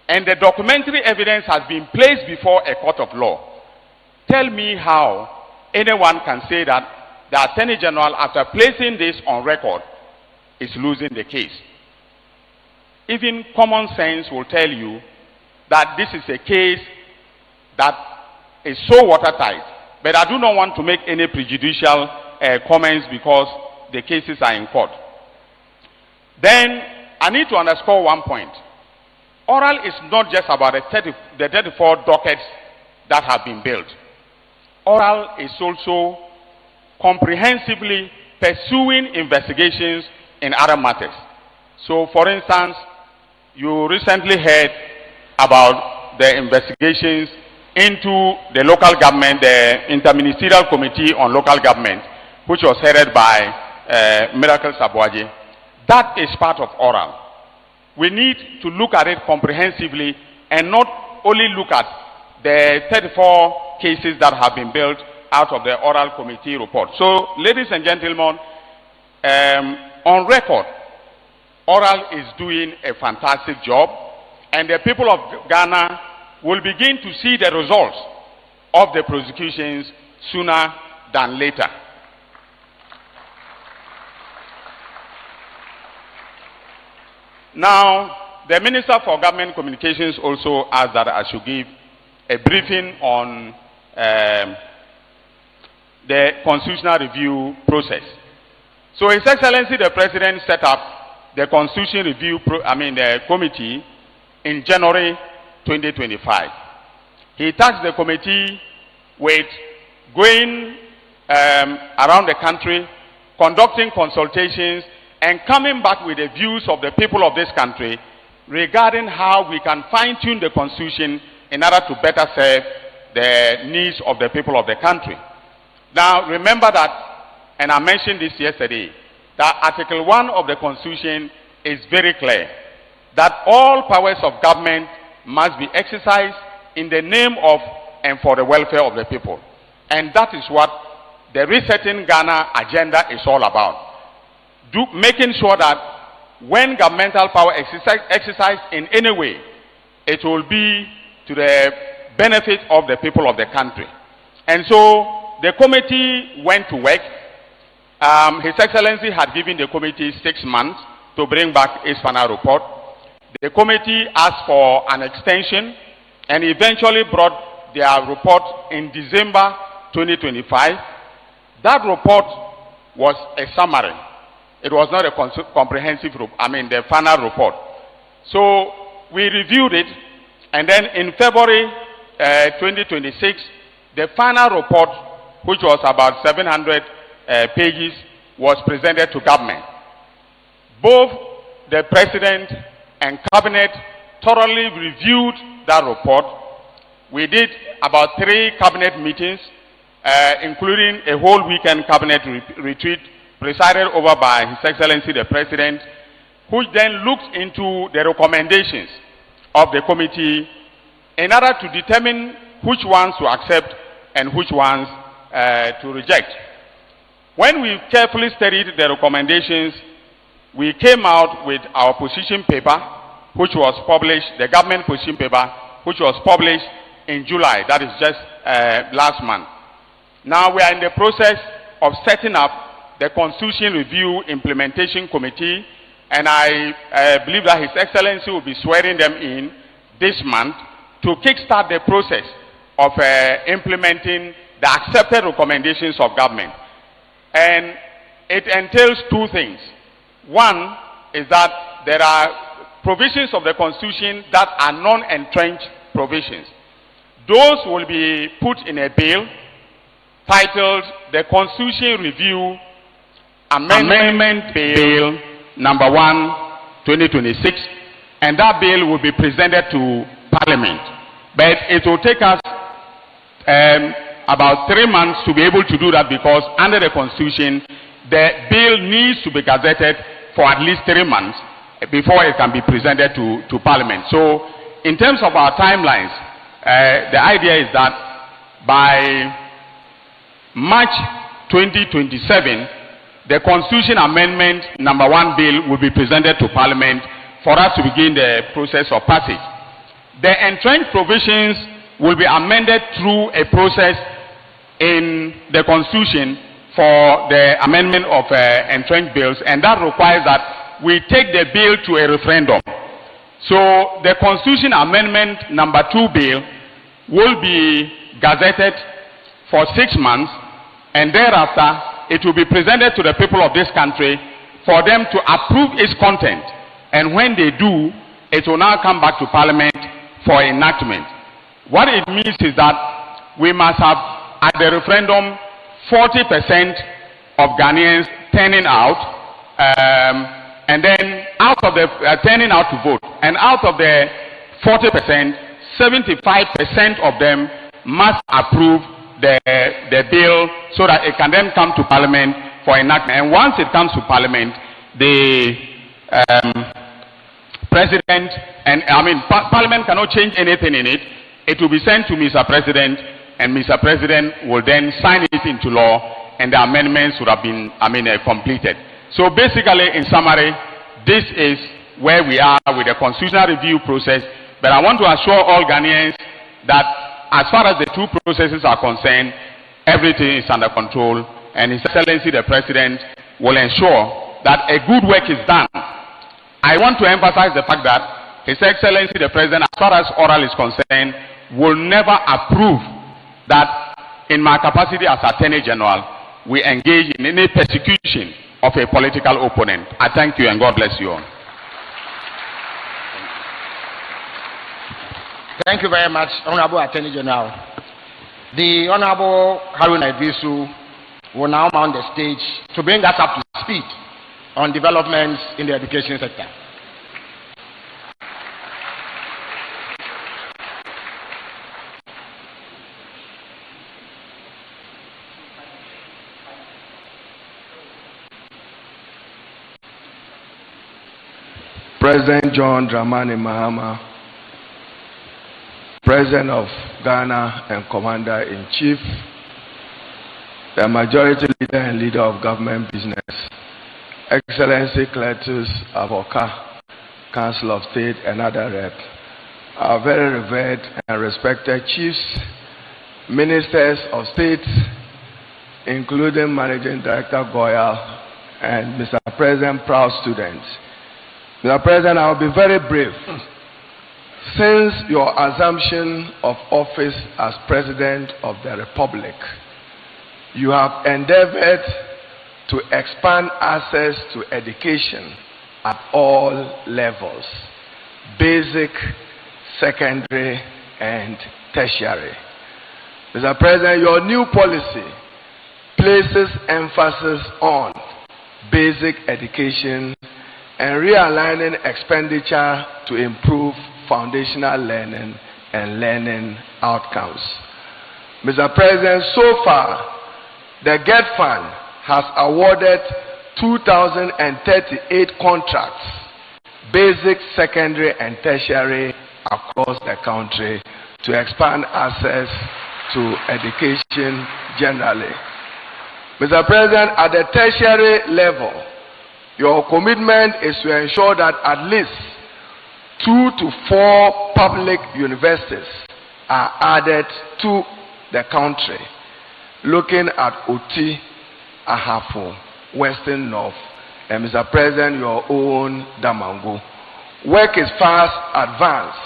and the documentary evidence has been placed before a court of law, tell me how anyone can say that the Attorney General, after placing this on record, is losing the case. Even common sense will tell you that this is a case that is so watertight. But I do not want to make any prejudicial comments because the cases are in court. Then I need to underscore one point. Oral is not just about the 34 dockets that have been built. Oral is also comprehensively pursuing investigations in other matters. So, for instance, you recently heard about the investigations into the local government, the Interministerial Committee on Local Government, which was headed by Miracle Sabuaje. That is part of oral. We need to look at it comprehensively and not only look at the 34 cases that have been built out of the oral committee report. So, ladies and gentlemen, on record, oral is doing a fantastic job, and the people of Ghana will begin to see the results of the prosecutions sooner than later. Now, the Minister for Government Communications also asked that I should give a briefing on the constitutional review process. So, His Excellency the President set up the Constitution Review Committee in January 2025. He tasked the committee with going around the country, conducting consultations, and coming back with the views of the people of this country regarding how we can fine-tune the Constitution in order to better serve the needs of the people of the country. Now, remember that, and I mentioned this yesterday, that Article 1 of the Constitution is very clear, that all powers of government must be exercised in the name of and for the welfare of the people. And that is what the Resetting Ghana agenda is all about. Making sure that when governmental power exercised in any way, it will be to the benefit of the people of the country. And so the committee went to work. His Excellency had given the committee 6 months to bring back its final report. The committee asked for an extension and eventually brought their report in December 2025. That report was a summary. It was not a comprehensive, the final report. So we reviewed it, and then in February 2026, the final report which was about 700 pages, was presented to government. Both the President and Cabinet thoroughly reviewed that report. We did about 3 Cabinet meetings, including a whole weekend Cabinet retreat presided over by His Excellency the President, which then looked into the recommendations of the committee in order to determine which ones to accept and which ones to reject. When we carefully studied the recommendations, we came out with our position paper, which was published, the government position paper, which was published in July, that is just last month. Now we are in the process of setting up the Constitution Review Implementation Committee, and I believe that His Excellency will be swearing them in this month to kickstart the process of implementing the accepted recommendations of government. And it entails 2 things. One is that there are provisions of the Constitution that are non-entrenched provisions. Those will be put in a bill titled the Constitution Review Amendment Bill number 1, 2026, and that bill will be presented to Parliament. But it will take us about 3 months to be able to do that, because under the Constitution, the bill needs to be gazetted for at least 3 months before it can be presented to Parliament. So, in terms of our timelines, the idea is that by March 2027, the Constitution Amendment number 1 bill will be presented to Parliament for us to begin the process of passage. The entrenched provisions will be amended through a process in the Constitution for the amendment of entrenched bills, and that requires that we take the bill to a referendum. So the Constitution Amendment number 2 bill will be gazetted for 6 months, and thereafter it will be presented to the people of this country for them to approve its content. And when they do, it will now come back to Parliament for enactment. What it means is that we must have at the referendum 40% of Ghanaians turning out, and then out of the turning out to vote, and out of the 40%, 75% of them must approve the bill so that it can then come to Parliament for enactment. And once it comes to Parliament, the President and Parliament cannot change anything in it. It will be sent to Mr. President, and Mr. President will then sign it into law, and the amendments would have been completed. So basically, in summary, this is where we are with the constitutional review process. But I want to assure all Ghanaians that as far as the 2 processes are concerned, everything is under control, and His Excellency the President will ensure that a good work is done. I want to emphasize the fact that His Excellency the President, as far as oral is concerned, will never approve that in my capacity as Attorney General, we engage in any persecution of a political opponent. I thank you, and God bless you all. Thank you very much, Honorable Attorney General. The Honorable Haruna Idrisu will now mount the stage to bring us up to speed on developments in the education sector. President John Dramani Mahama, President of Ghana and Commander-in-Chief, the Majority Leader and Leader of Government Business, Excellency Cletus Avoka, Council of State and other rep, our very revered and respected chiefs, ministers of state, including Managing Director Goyal and Mr. President, proud students. Mr. President, I will be very brief. Since your assumption of office as President of the Republic, you have endeavored to expand access to education at all levels, basic, secondary, and tertiary. Mr. President, your new policy places emphasis on basic education and realigning expenditure to improve foundational learning and learning outcomes. Mr. President, so far, the GET Fund has awarded 2,038 contracts, basic, secondary, and tertiary, across the country to expand access to education generally. Mr. President, at the tertiary level, your commitment is to ensure that at least 2 to 4 public universities are added to the country, looking at Oti, Ahafo, Western North, and Mr. President, your own Damango. Work is fast advanced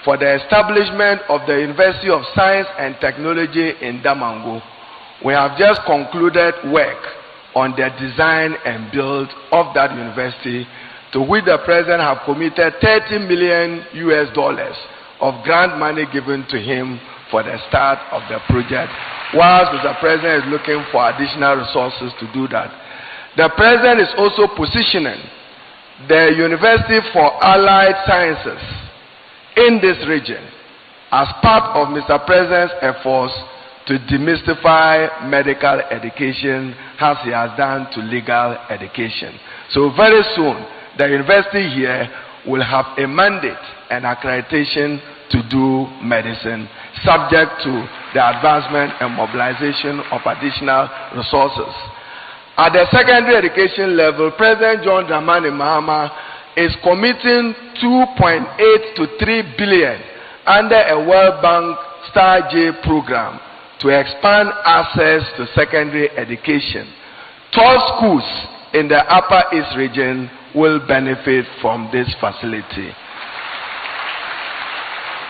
for the establishment of the University of Science and Technology in Damango. We have just concluded work on the design and build of that university, to which the President have committed $30 million of grant money given to him for the start of the project, whilst Mr. President is looking for additional resources to do that. The President is also positioning the University for Allied Sciences in this region as part of Mr. President's efforts to demystify medical education, as he has done to legal education. So very soon, the university here will have a mandate and accreditation to do medicine, subject to the advancement and mobilization of additional resources. At the secondary education level, President John Dramani Mahama is committing 2.8 to 3 billion under a World Bank Star J program to expand access to secondary education. 12 schools in the Upper East region will benefit from this facility.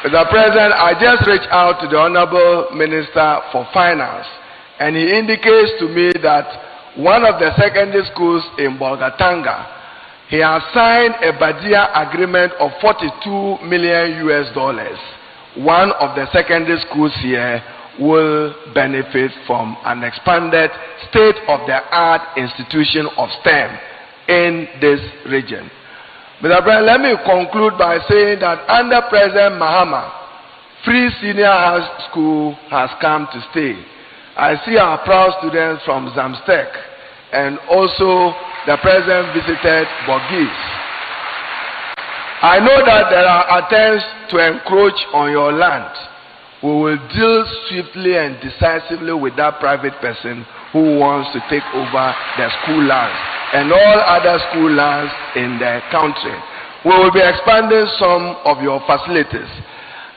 Mr. President, I just reached out to the Honorable Minister for Finance, and he indicates to me that one of the secondary schools in Bolgatanga, he has signed a Badia agreement of $42 million. One of the secondary schools here will benefit from an expanded state-of-the-art institution of STEM in this region. Mr. President, let me conclude by saying that under President Mahama, free senior high school has come to stay. I see our proud students from Zamstek, and also the President visited Borgis. I know that there are attempts to encroach on your land. We will deal swiftly and decisively with that private person who wants to take over the school lands and all other school lands in the country. We will be expanding some of your facilities.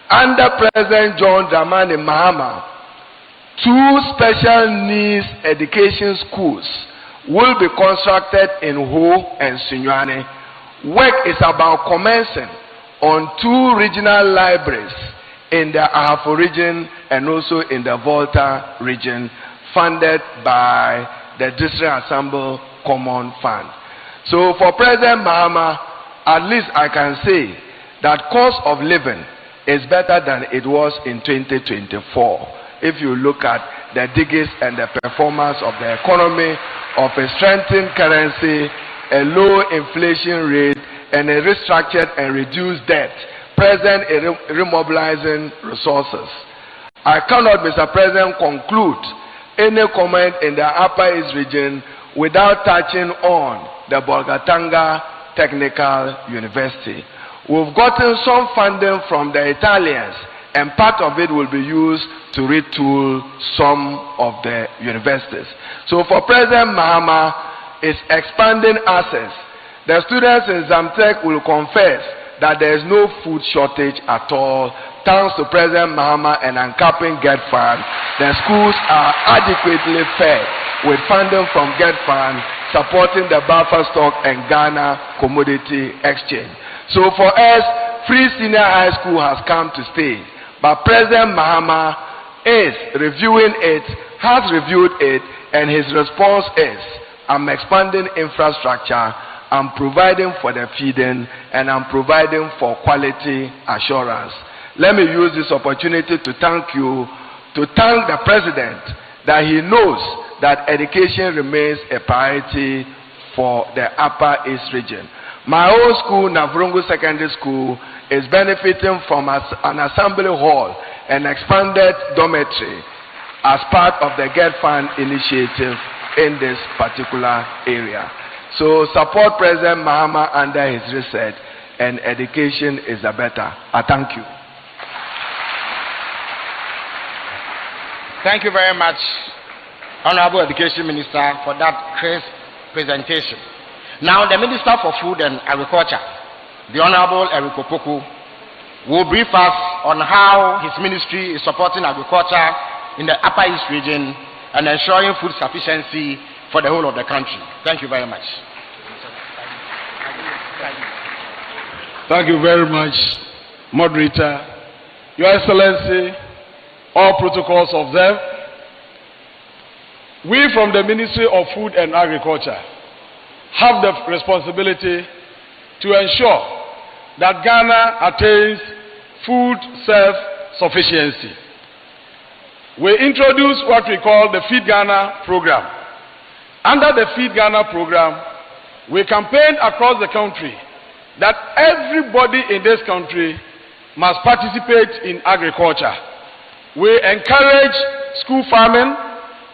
Under President John Dramani Mahama, 2 special needs education schools will be constructed in Ho and Sinyane. Work is about commencing on 2 regional libraries in the Ahafo region and also in the Volta region, funded by the District Assembly Common Fund. So for President Mahama, at least I can say that cost of living is better than it was in 2024. If you look at the diggers and the performance of the economy, of a strengthened currency, a low inflation rate, and a restructured and reduced debt, President is remobilizing resources. I cannot, Mr. President, conclude any comment in the Upper East region without touching on the Bolgatanga Technical University. We've gotten some funding from the Italians, and part of it will be used to retool some of the universities. So for President Mahama, is expanding access. The students in Zamtek will confess that there is no food shortage at all. Thanks to President Mahama and uncapping GET Fund, the schools are adequately fed with funding from GET Fund, supporting the buffer stock and Ghana commodity exchange. So for us, free senior high school has come to stay. But President Mahama is reviewing it, has reviewed it, and his response is, I'm expanding infrastructure, I'm providing for the feeding, and I'm providing for quality assurance. Let me use this opportunity to thank you, to thank the President, that he knows that education remains a priority for the Upper East region. My own school, Navrungu Secondary School, is benefiting from an assembly hall and expanded dormitory as part of the Get Fund initiative in this particular area. So support President Mahama under his reset, and education is the better. I thank you. Thank you very much, Honorable Education Minister, for that crisp presentation. Now, the Minister for Food and Agriculture, the Honorable Eric Opoku, will brief us on how his ministry is supporting agriculture in the Upper East region and ensuring food sufficiency for the whole of the country. Thank you very much. Thank you very much, Moderator. Your Excellency, all protocols observed. We from the Ministry of Food and Agriculture have the responsibility to ensure that Ghana attains food self-sufficiency. We introduced what we call the Feed Ghana program. Under the Feed Ghana program, we campaigned across the country that everybody in this country must participate in agriculture. We encourage school farming,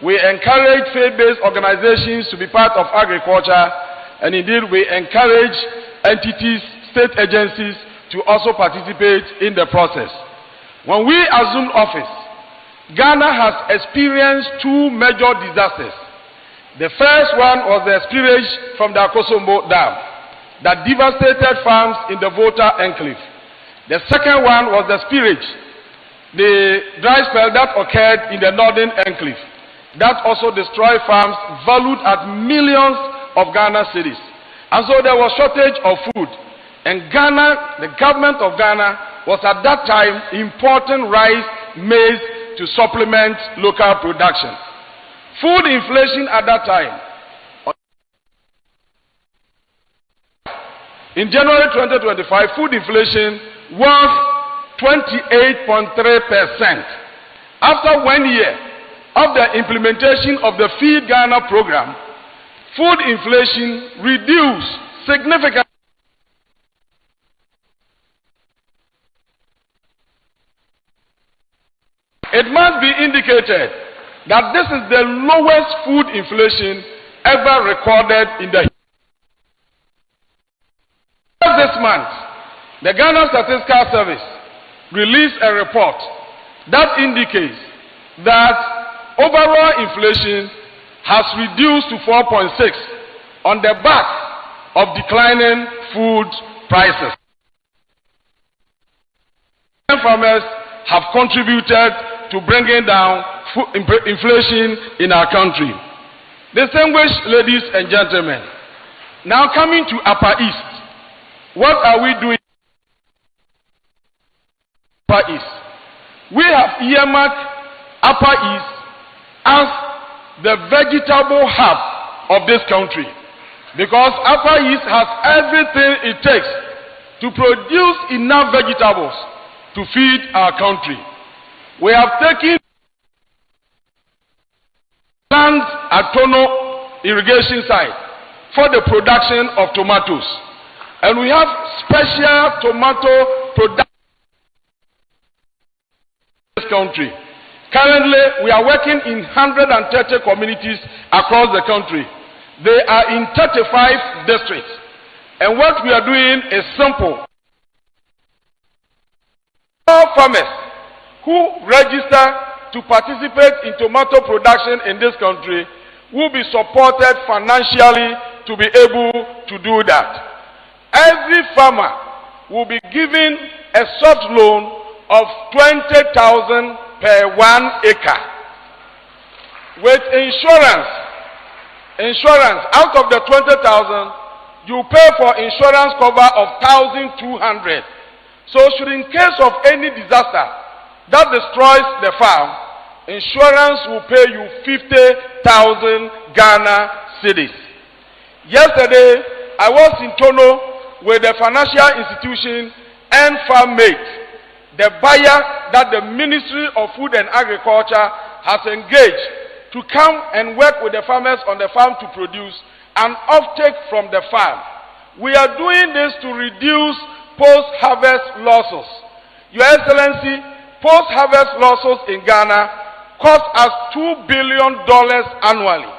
we encourage faith-based organizations to be part of agriculture, and indeed we encourage entities, state agencies to also participate in the process. When we assumed office, Ghana has experienced two major disasters. The first one was the spillage from the Akosombo Dam that devastated farms in the Volta enclave. The second one was the spillage, the dry spell that occurred in the northern enclave that also destroyed farms valued at millions of Ghana cedis. And so there was shortage of food. And Ghana, the government of Ghana, was at that time importing rice, maize to supplement local production. Food inflation at that time, in January 2025, food inflation was 28.3%. After 1 year of the implementation of the Feed Ghana program, food inflation reduced significantly. It must be indicated that this is the lowest food inflation ever recorded in the this month. The Ghana Statistical Service released a report that indicates that overall inflation has reduced to 4.6 on the back of declining food prices. Farmers have contributed to bringing down inflation in our country. Distinguished ladies and gentlemen, now coming to Upper East, what are we doing? Upper East. We have earmarked Upper East as the vegetable hub of this country, because Upper East has everything it takes to produce enough vegetables to feed our country. We have taken land at Tono irrigation site for the production of tomatoes, and we have special tomato production in this country. Currently, we are working in 130 communities across the country. They are in 35 districts, and what we are doing is simple. All farmers who register to participate in tomato production in this country will be supported financially to be able to do that. Every farmer will be given a soft loan of 20,000 per 1 acre. With insurance out of the 20,000, you pay for insurance cover of 1,200. So should in case of any disaster that destroys the farm, insurance will pay you 50,000 Ghana cedis. Yesterday, I was in Tono with the financial institution and farm mate, the buyer that the Ministry of Food and Agriculture has engaged to come and work with the farmers on the farm to produce an offtake from the farm. We are doing this to reduce post-harvest losses. Your Excellency, post-harvest losses in Ghana cost us $2 billion annually,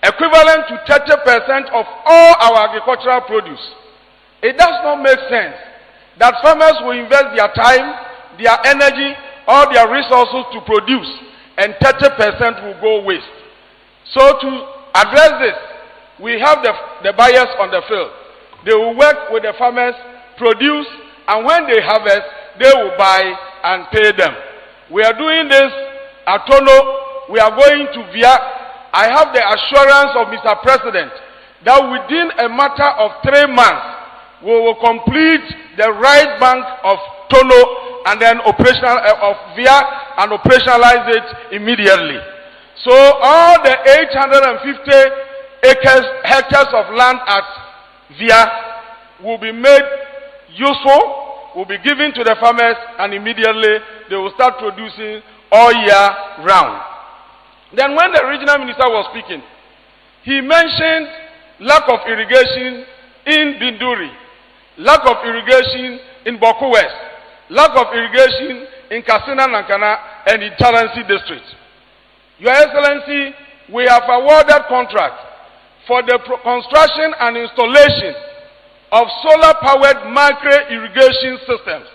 equivalent to 30% of all our agricultural produce. It does not make sense that farmers will invest their time, their energy, all their resources to produce, and 30% will go waste. So to address this, we have the buyers on the field. They will work with the farmers, produce, and when they harvest, they will buy and pay them. We are doing this at Tono. We are going to Via. I have the assurance of Mr. President that within a matter of 3 months, we will complete the right bank of Tono and then of Via and operationalize it immediately. So all the 850 hectares of land at Via will be made useful, will be given to the farmers, and immediately they will start producing all year round. Then when the regional minister was speaking, he mentioned lack of irrigation in Binduri, lack of irrigation in Boku West, lack of irrigation in Katsina Nankana and in Taransi district. Your Excellency, we have awarded contract for the construction and installation of solar-powered micro-irrigation systems.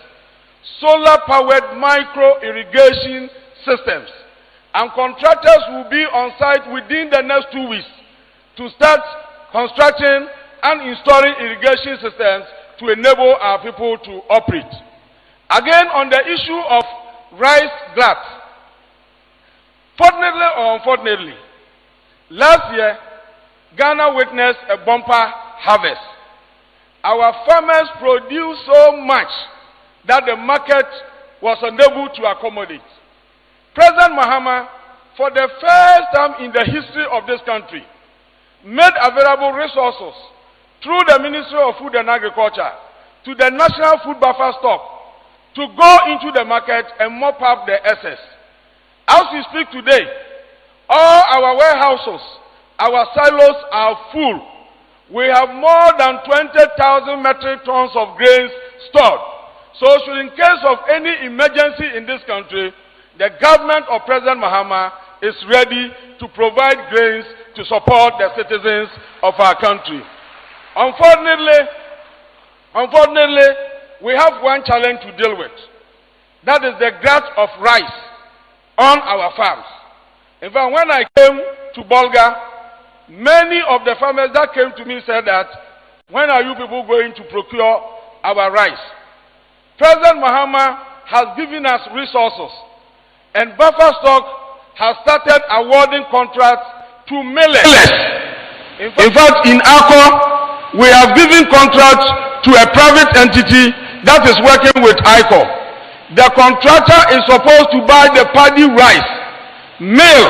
Solar-powered micro-irrigation systems. And contractors will be on site within the next 2 weeks to start constructing and installing irrigation systems to enable our people to operate. Again, on the issue of rice glut, fortunately or unfortunately, last year, Ghana witnessed a bumper harvest. Our farmers produced so much that the market was unable to accommodate. President Mahama, for the first time in the history of this country, made available resources through the Ministry of Food and Agriculture to the National Food Buffer Stock to go into the market and mop up the excess. As we speak today, all our warehouses, our silos are full. We have more than 20,000 metric tons of grains stored. So in case of any emergency in this country, the government of President Mahama is ready to provide grains to support the citizens of our country. Unfortunately, we have one challenge to deal with. That is the glut of rice on our farms. In fact, when I came to Bolga, many of the farmers that came to me said that, when are you people going to procure our rice? President Mahama has given us resources, and buffer stock has started awarding contracts to millers. In fact, in Akko, we have given contracts to a private entity that is working with ICO. The contractor is supposed to buy the paddy rice, mill,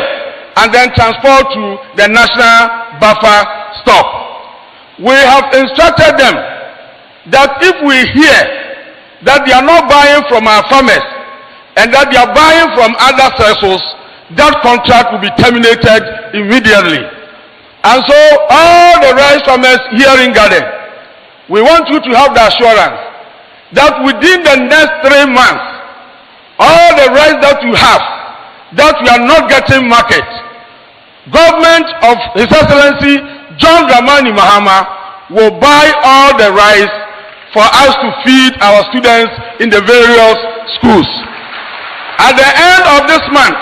and then transport to the national buffer stock. We have instructed them that if we hear that they are not buying from our farmers and that they are buying from other sources, that contract will be terminated immediately. And so all the rice farmers here in Garden, we want you to have the assurance that within the next 3 months, all the rice that you have, that we are not getting market, government of His Excellency John Dramani Mahama will buy all the rice for us to feed our students in the various schools. At the end of this month,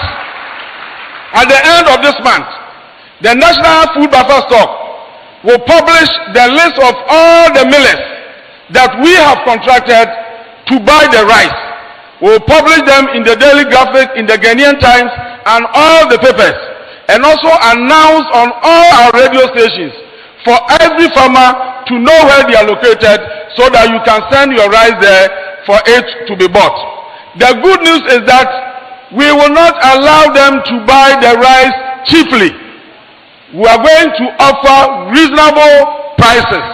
the National Food Buffer Stock will publish the list of all the millers that we have contracted to buy the rice. We will publish them in the Daily Graphic, in the Ghanaian Times, and all the papers, and also announce on all our radio stations for every farmer to know where they are located, so that you can send your rice there for it to be bought. The good news is that we will not allow them to buy the rice cheaply. We are going to offer reasonable prices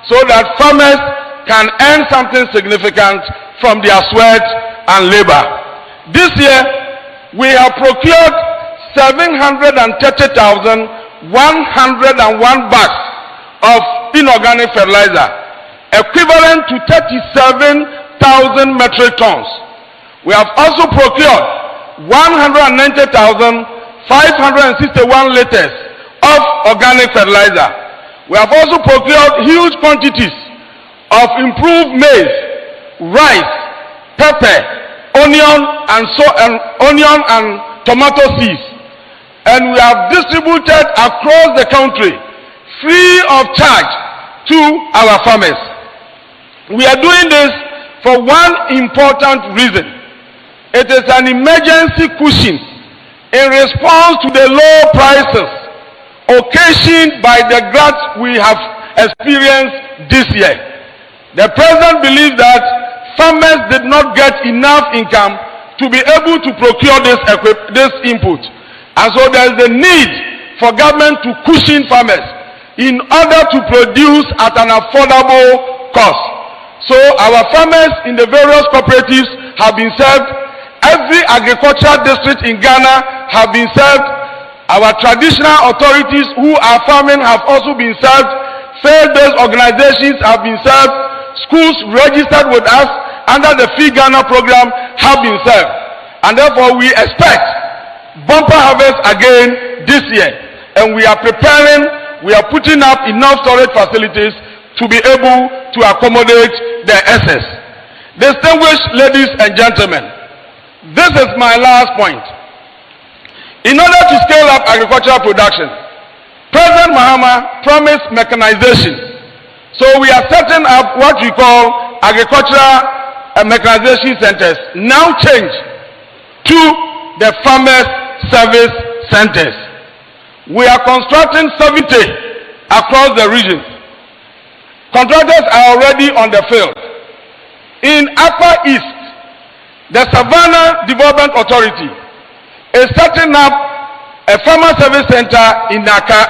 so that farmers can earn something significant from their sweat and labor. This year, we have procured 730,101 bags of inorganic fertilizer, equivalent to 37,000 metric tons. We have also procured 190,561 liters of organic fertilizer. We have also procured huge quantities of improved maize, rice, pepper, onion and tomato seeds, and we have distributed across the country free of charge to our farmers. We are doing this for one important reason. It is an emergency cushion in response to the low prices occasioned by the drought we have experienced this year. The president believes that farmers did not get enough income to be able to procure this input, and so there is a need for government to cushion farmers in order to produce at an affordable cost. So our farmers in the various cooperatives have been served. Every agricultural district in Ghana have been served. Our traditional authorities who are farming have also been served. Faith-based organizations have been served. Schools registered with us under the Free Ghana program have been served. And therefore we expect bumper harvest again this year. And we are preparing, we are putting up enough storage facilities to be able to accommodate the excess. Distinguished ladies and gentlemen, this is my last point. In order to scale up agricultural production, President Mahama promised mechanization. So we are setting up what we call agricultural mechanization centers, now changed to the farmers service centers. We are constructing 70 across the region. Contractors are already on the field. In Upper East, the Savannah Development Authority is setting up a farmer service center in Naga.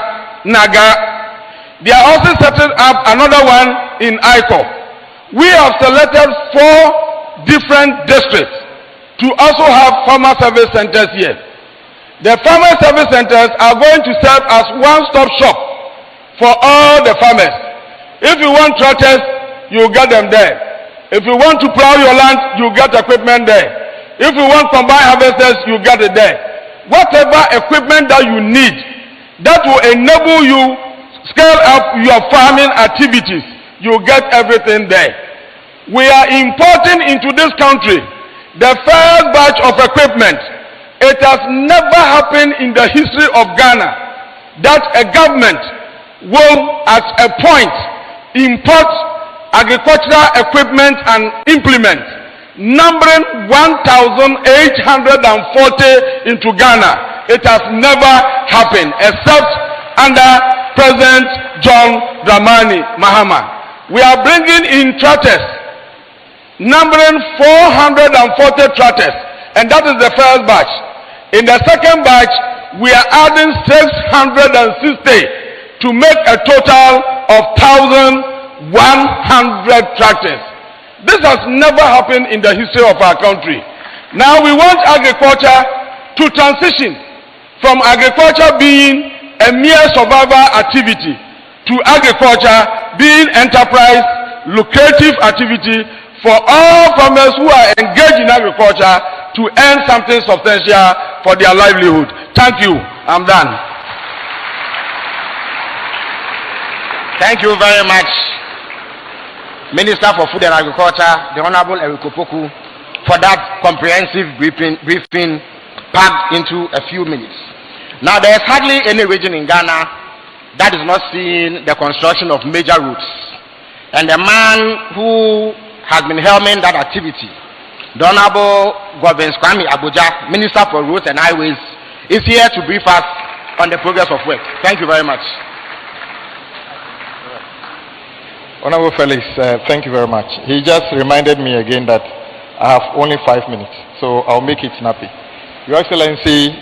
They are also setting up another one in Aiko. We have selected 4 different districts to also have farmer service centers here. The farmer service centers are going to serve as one-stop shop for all the farmers. If you want tractors, you get them there. If you want to plow your land, you get equipment there. If you want combine harvesters, you get it there. Whatever equipment that you need that will enable you scale up your farming activities, you get everything there. We are importing into this country the first batch of equipment. It has never happened in the history of Ghana that a government will at a point import agricultural equipment and implements numbering 1,840 into Ghana. It has never happened except under President John Dramani Mahama. We are bringing in tractors numbering 440 tractors, and that is the first batch. In the second batch, we are adding 660 to make a total of 1,100 tractors. This has never happened in the history of our country. Now we want agriculture to transition from agriculture being a mere survival activity to agriculture being enterprise, lucrative activity for all farmers who are engaged in agriculture to earn something substantial for their livelihood. Thank you. I'm done. Thank you very much, Minister for Food and Agriculture, the Honorable Eric Opoku, for that comprehensive briefing packed into a few minutes. Now, there is hardly any region in Ghana that is not seeing the construction of major roads. And the man who has been helming that activity, the Honorable Governor Kwame Abuja, Minister for Roads and Highways, is here to brief us on the progress of work. Thank you very much. Honorable Felix, thank you very much. He just reminded me again that I have only 5 minutes, so I'll make it snappy. Your Excellency,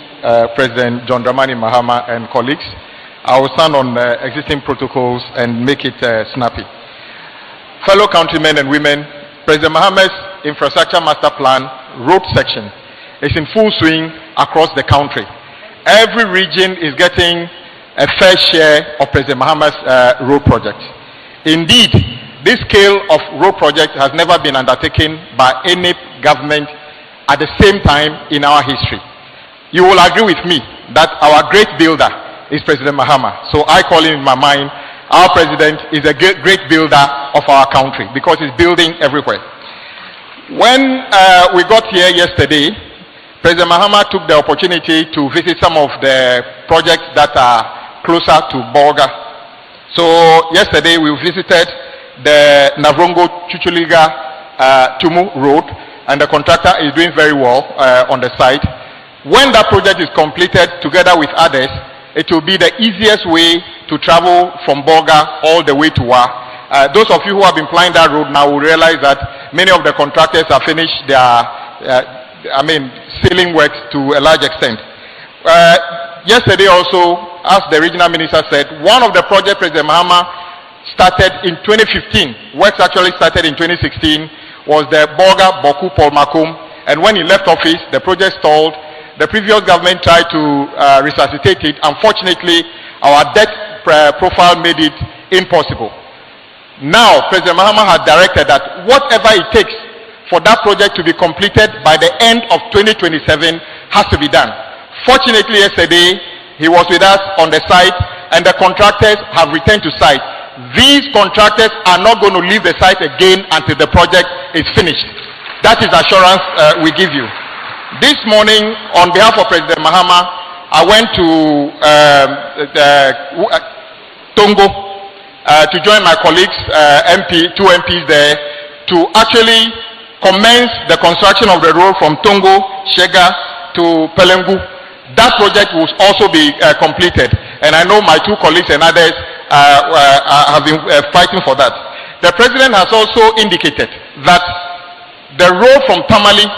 President John Dramani Mahama and colleagues, I will stand on existing protocols and make it snappy. Fellow countrymen and women, President Mahama's Infrastructure Master Plan road section is in full swing across the country, every region is getting a fair share of President Mahama's road project. Indeed, this scale of road project has never been undertaken by any government at the same time in our history. You will agree with me that our great builder is President Mahama. So I call him in my mind, our president is a great builder of our country because he's building everywhere. When we got here yesterday, President Mahama took the opportunity to visit some of the projects that are closer to Bolga. So yesterday we visited the Navrongo Chuchuliga Tumu Road, and the contractor is doing very well on the site. When that project is completed together with others, it will be the easiest way to travel from Bolga all the way to Wa. Those of you who have been flying that road now will realize that many of the contractors have finished their ceiling works to a large extent. Yesterday also, as the regional minister said, one of the projects President Mahama started in 2015, works actually started in 2016, was the Bolga Boku Paul Makum, and when he left office, the project stalled. The previous government tried to resuscitate it. Unfortunately, our debt profile made it impossible. Now, President Mahama has directed that whatever it takes for that project to be completed by the end of 2027 has to be done. Fortunately, yesterday, he was with us on the site, and the contractors have returned to site. These contractors are not going to leave the site again until the project is finished. That is assurance we give you. This morning, on behalf of President Mahama, I went to Tongo to join my colleagues, two MPs there, to actually commence the construction of the road from Tongo, Shega to Pelengu. That project will also be completed, and I know my two colleagues and others have been fighting for that. The President has also indicated that the road from Tamale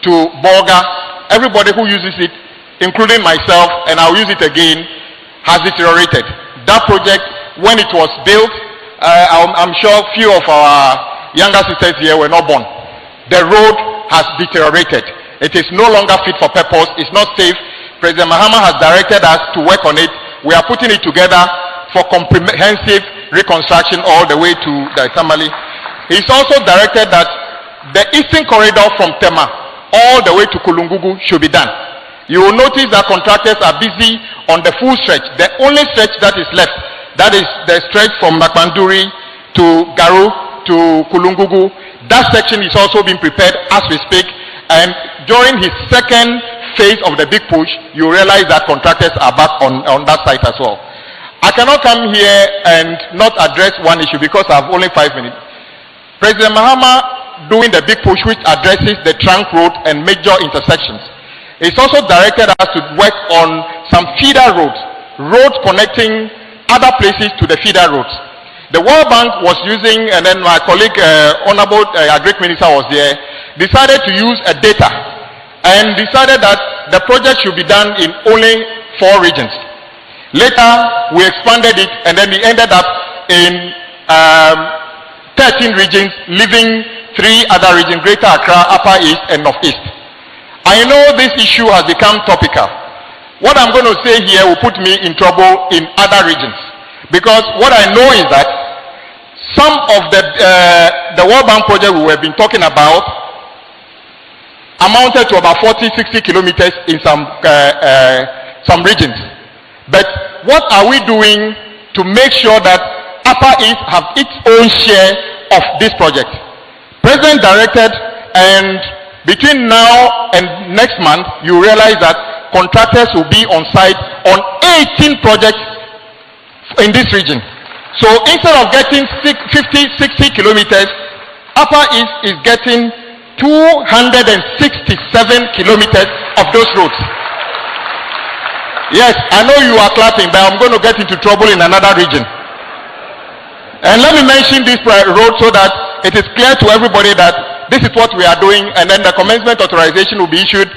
to Bolga, everybody who uses it, including myself, and I'll use it again, has deteriorated. That project, when it was built, I'm sure few of our younger sisters here were not born. The road has deteriorated. It is no longer fit for purpose. It's not safe. President Mahama has directed us to work on it. We are putting it together for comprehensive reconstruction all the way to the Tamale. He's also directed that the eastern corridor from Tema all the way to Kulungugu should be done. You will notice that contractors are busy on the full stretch. The only stretch that is left, that is the stretch from Makmanduri to Garu to Kulungugu. That section is also being prepared as we speak. And during his second phase of the big push, you realize that contractors are back on that site as well. I cannot come here and not address one issue because I have only 5 minutes. President Mahama doing the big push which addresses the trunk road and major intersections. It's also directed us to work on some feeder roads connecting other places to the feeder roads. The World Bank was using, and then my colleague, Honorable Agric Minister was there, decided to use a data and decided that the project should be done in only 4 regions. Later, we expanded it, and then we ended up in 13 regions, leaving 3 other regions, Greater Accra, Upper East, and Northeast. I know this issue has become topical. What I'm going to say here will put me in trouble in other regions. Because what I know is that some of the World Bank project we have been talking about amounted to about 40-60 kilometers in some regions. But what are we doing to make sure that Upper East have its own share of this project? President directed, and between now and next month, you realize that contractors will be on site on 18 projects in this region. So instead of getting 50-60 kilometers, Upper East is getting 267 kilometers of those roads. Yes, I know you are clapping, but I'm going to get into trouble in another region. And let me mention this road so that it is clear to everybody that this is what we are doing, and then the commencement authorization will be issued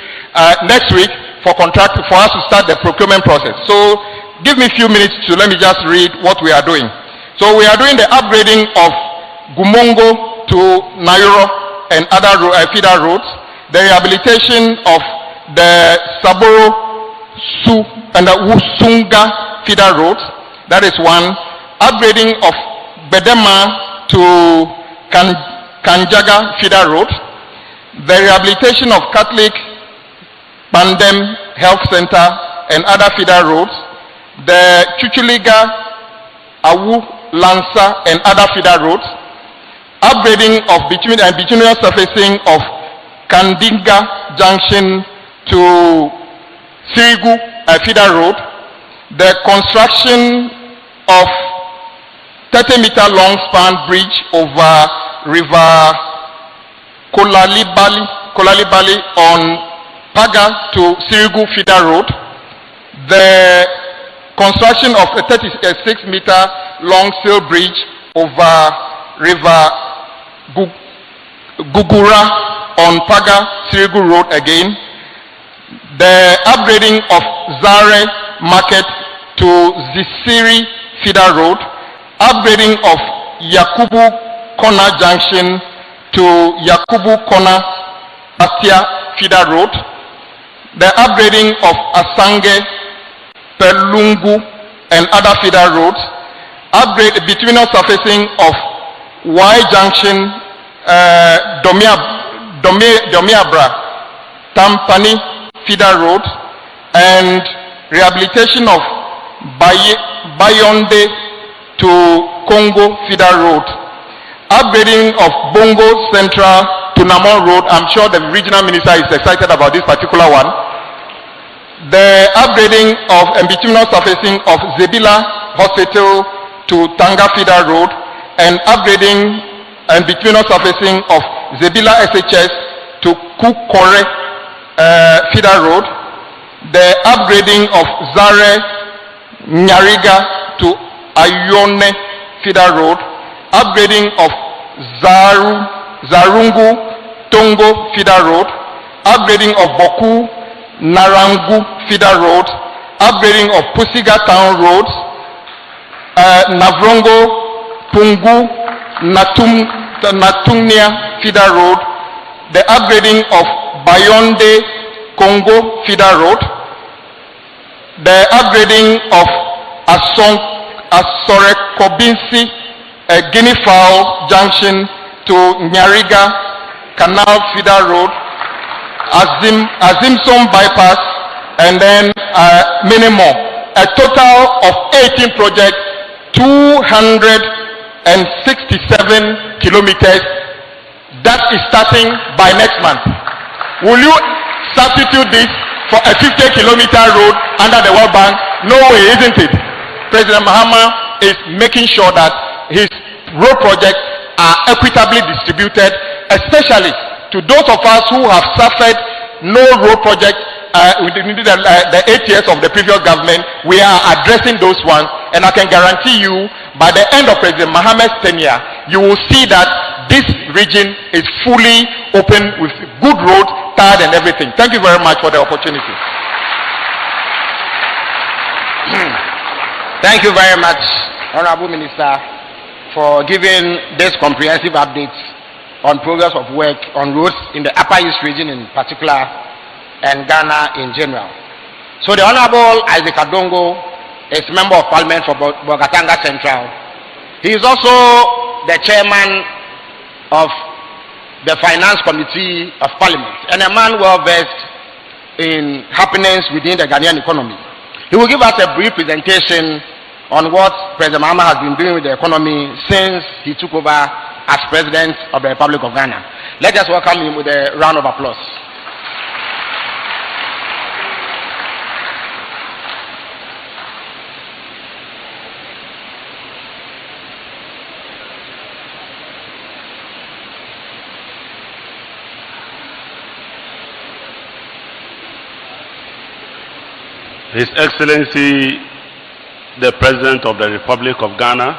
next week for us to start the procurement process. So give me a few minutes to let me just read what we are doing. So we are doing the upgrading of Gumongo to Nairo and other feeder roads, the rehabilitation of the Saboro Wusunga feeder road. That is one. Upgrading of Bedema to Kanjaga feeder road. The rehabilitation of Catholic Bandem Health Center and other feeder roads. The Chuchuliga, Awu, Lansa and other feeder roads. Upgrading of bituminous surfacing of Kandinga Junction to Sirigu feeder road. The construction of 30-meter long span bridge over River Kolalibali on Paga to Sirigu feeder road. The construction of a 36-meter long sail bridge over River Gugura on Paga Sirigu road again. The upgrading of Zare Market to Zisiri feeder road. Upgrading of Yakubu Kona Junction to Yakubu Kona Bastia feeder road. The upgrading of Asange, Pelungu and other feeder roads. Upgrade bituminous surfacing of Y Junction, Domiabra, Tampani feeder road, and rehabilitation of Bayonde to Congo feeder road. Upgrading of Bongo Central to Namon road. I'm sure the regional minister is excited about this particular one. The upgrading of bituminous surfacing of Zebila Hospital to Tanga feeder road, and upgrading and bituminous surfacing of Zebila SHS to Kukore feeder road. The upgrading of Zare Nyariga to Ayone feeder road. Upgrading of Zarungu Tongo feeder road. Upgrading of Boku Narangu feeder road. Upgrading of Pusiga town roads. Navrongo Pungu Natumnia feeder road. The upgrading of Bayonde Congo feeder road. The upgrading of Asorekobinsi Guinea Fowl Junction to Nyariga Canal feeder road. Azimson bypass, and then many more. A total of 18 projects, 267 kilometers. That is starting by next month. Will you substitute this for a 50-kilometer road under the World Bank? No way, isn't it? President Mahama is making sure that his road projects are equitably distributed, especially to those of us who have suffered no road project within the 8 years of the previous government. We are addressing those ones, and I can guarantee you by the end of President Mahama's tenure, you will see that this region is fully open with good roads, tarred and everything. Thank you very much for the opportunity. Thank you very much, Honorable Minister, for giving this comprehensive update on progress of work on roads in the Upper East region in particular and Ghana in general. So the Honorable Isaac Adongo is Member of Parliament for Bogatanga Central. He is also the Chairman of the Finance Committee of Parliament and a man well versed in happenings within the Ghanaian economy. He will give us a brief presentation on what President Mahama has been doing with the economy since he took over as President of the Republic of Ghana. Let us welcome him with a round of applause. His Excellency, the President of the Republic of Ghana,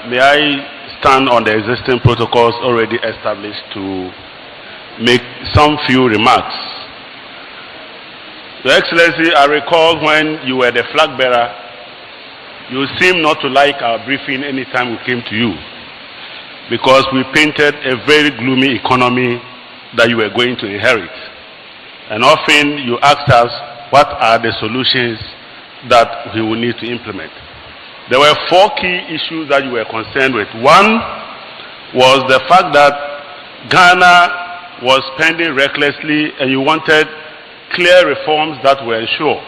may I stand on the existing protocols already established to make some few remarks. Your Excellency, I recall when you were the flag bearer, you seemed not to like our briefing anytime we came to you, because we painted a very gloomy economy that you were going to inherit. And often you asked us what are the solutions that we will need to implement. There were 4 key issues that you were concerned with. One was the fact that Ghana was spending recklessly, and you wanted clear reforms that will ensure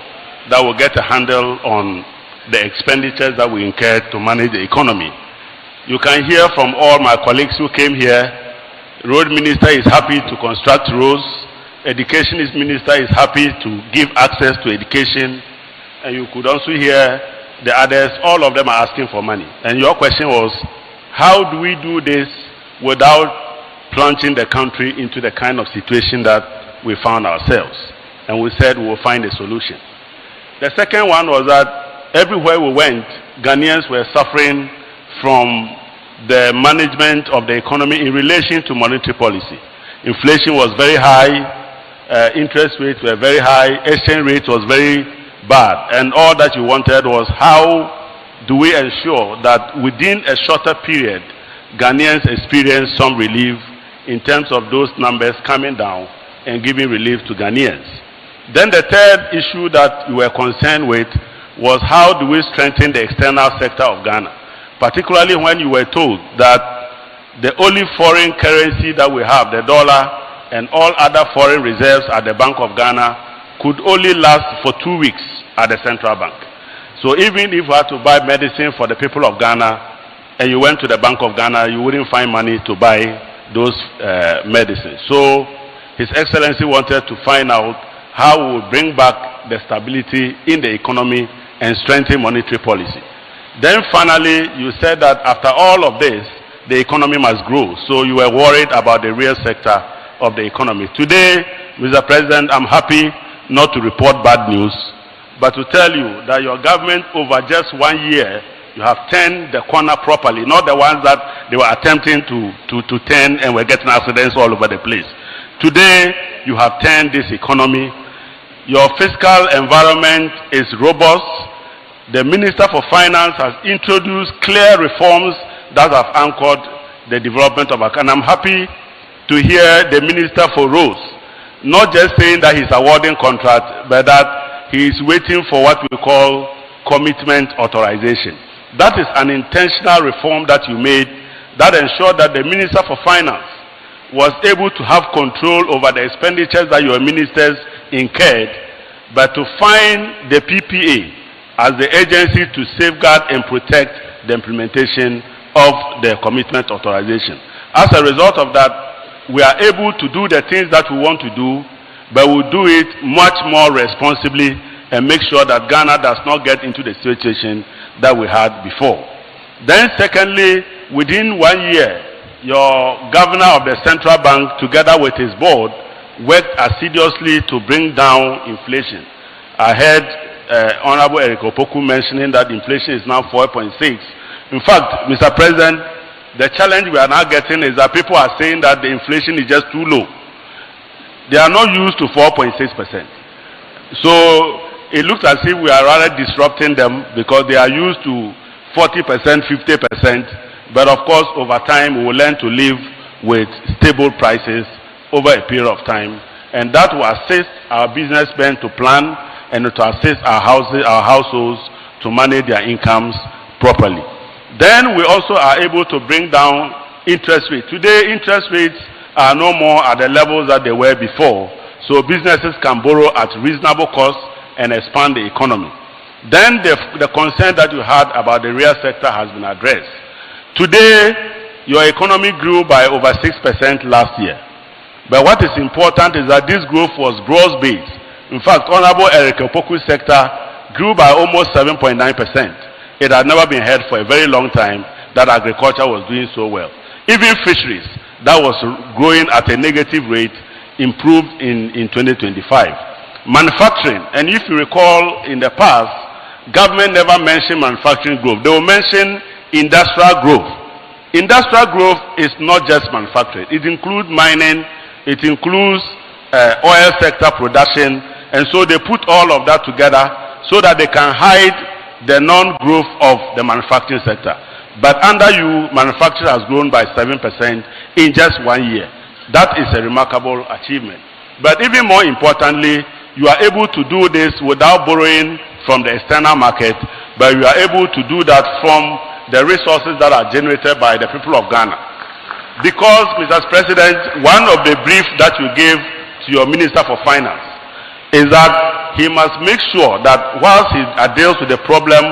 that we'll get a handle on the expenditures that we incurred to manage the economy. You can hear from all my colleagues who came here, Road Minister is happy to construct roads, Education Minister is happy to give access to education, and you could also hear the others, all of them are asking for money. And your question was, how do we do this without plunging the country into the kind of situation that we found ourselves? And we said we will find a solution. The second one was that everywhere we went, Ghanaians were suffering from the management of the economy in relation to monetary policy. Inflation was very high, interest rates were very high, exchange rate was very bad, and all that you wanted was how do we ensure that within a shorter period, Ghanaians experience some relief in terms of those numbers coming down and giving relief to Ghanaians. Then the third issue that we were concerned with was how do we strengthen the external sector of Ghana, particularly when you were told that the only foreign currency that we have, the dollar, and all other foreign reserves at the Bank of Ghana could only last for 2 weeks at the central bank. So even if you had to buy medicine for the people of Ghana and you went to the Bank of Ghana, you wouldn't find money to buy those medicines. So His Excellency wanted to find out how we will bring back the stability in the economy and strengthen monetary policy. Then finally, you said that after all of this, the economy must grow. So you were worried about the real sector of the economy. Today, Mr. President, I'm happy not to report bad news, but to tell you that your government over just 1 year, you have turned the corner properly, not the ones that they were attempting to turn and were getting accidents all over the place. Today, you have turned this economy. Your fiscal environment is robust. The Minister for Finance has introduced clear reforms that have anchored the development of our country. And I'm happy to hear the Minister for Roads not just saying that he's awarding contracts, but that he is waiting for what we call commitment authorization. That is an intentional reform that you made that ensured that the Minister for Finance was able to have control over the expenditures that your ministers incurred, but to find the PPA as the agency to safeguard and protect the implementation of the commitment authorization. As a result of that, we are able to do the things that we want to do, but we'll do it much more responsibly and make sure that Ghana does not get into the situation that we had before. Then secondly, within 1 year, your governor of the central bank, together with his board, worked assiduously to bring down inflation. I heard Honorable Eric Opoku mentioning that inflation is now 4.6. In fact, Mr. President, the challenge we are now getting is that people are saying that the inflation is just too low. They are not used to 4.6%. So it looks as if we are rather disrupting them because they are used to 40%, 50%. But of course, over time, we will learn to live with stable prices over a period of time. And that will assist our businessmen to plan and to assist our households to manage their incomes properly. Then we also are able to bring down interest rates. Today, interest rates are no more at the levels that they were before. So businesses can borrow at reasonable cost and expand the economy. Then the concern that you had about the real sector has been addressed. Today, your economy grew by over 6% last year. But what is important is that this growth was broad-based. In fact, Honorable Eric Opoku's sector grew by almost 7.9%. It had never been heard for a very long time that agriculture was doing so well. Even fisheries, that was growing at a negative rate, improved in 2025. Manufacturing, and if you recall in the past, government never mentioned manufacturing growth. They will mention industrial growth. Industrial growth is not just manufacturing. It includes mining, it includes oil sector production, and so they put all of that together so that they can hide the non-growth of the manufacturing sector. But under you, manufacturing has grown by 7% in just 1 year. That is a remarkable achievement. But even more importantly, you are able to do this without borrowing from the external market, but you are able to do that from the resources that are generated by the people of Ghana. Because, Mr. President, one of the briefs that you gave to your Minister for Finance is that he must make sure that whilst he deals with the problem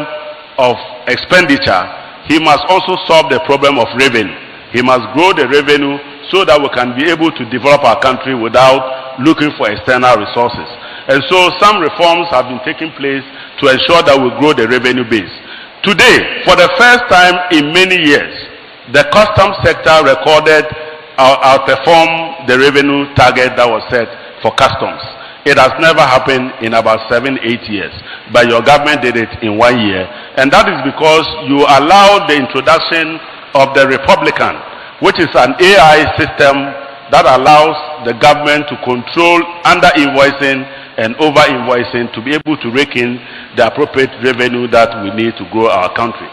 of expenditure, he must also solve the problem of revenue. He must grow the revenue so that we can be able to develop our country without looking for external resources. And so some reforms have been taking place to ensure that we grow the revenue base. Today, for the first time in many years, the customs sector recorded outperformed the revenue target that was set for customs. It has never happened in about 7-8 years, but your government did it in 1 year. And that is because you allowed the introduction of the Republican, which is an AI system that allows the government to control under-invoicing and over-invoicing to be able to rake in the appropriate revenue that we need to grow our country.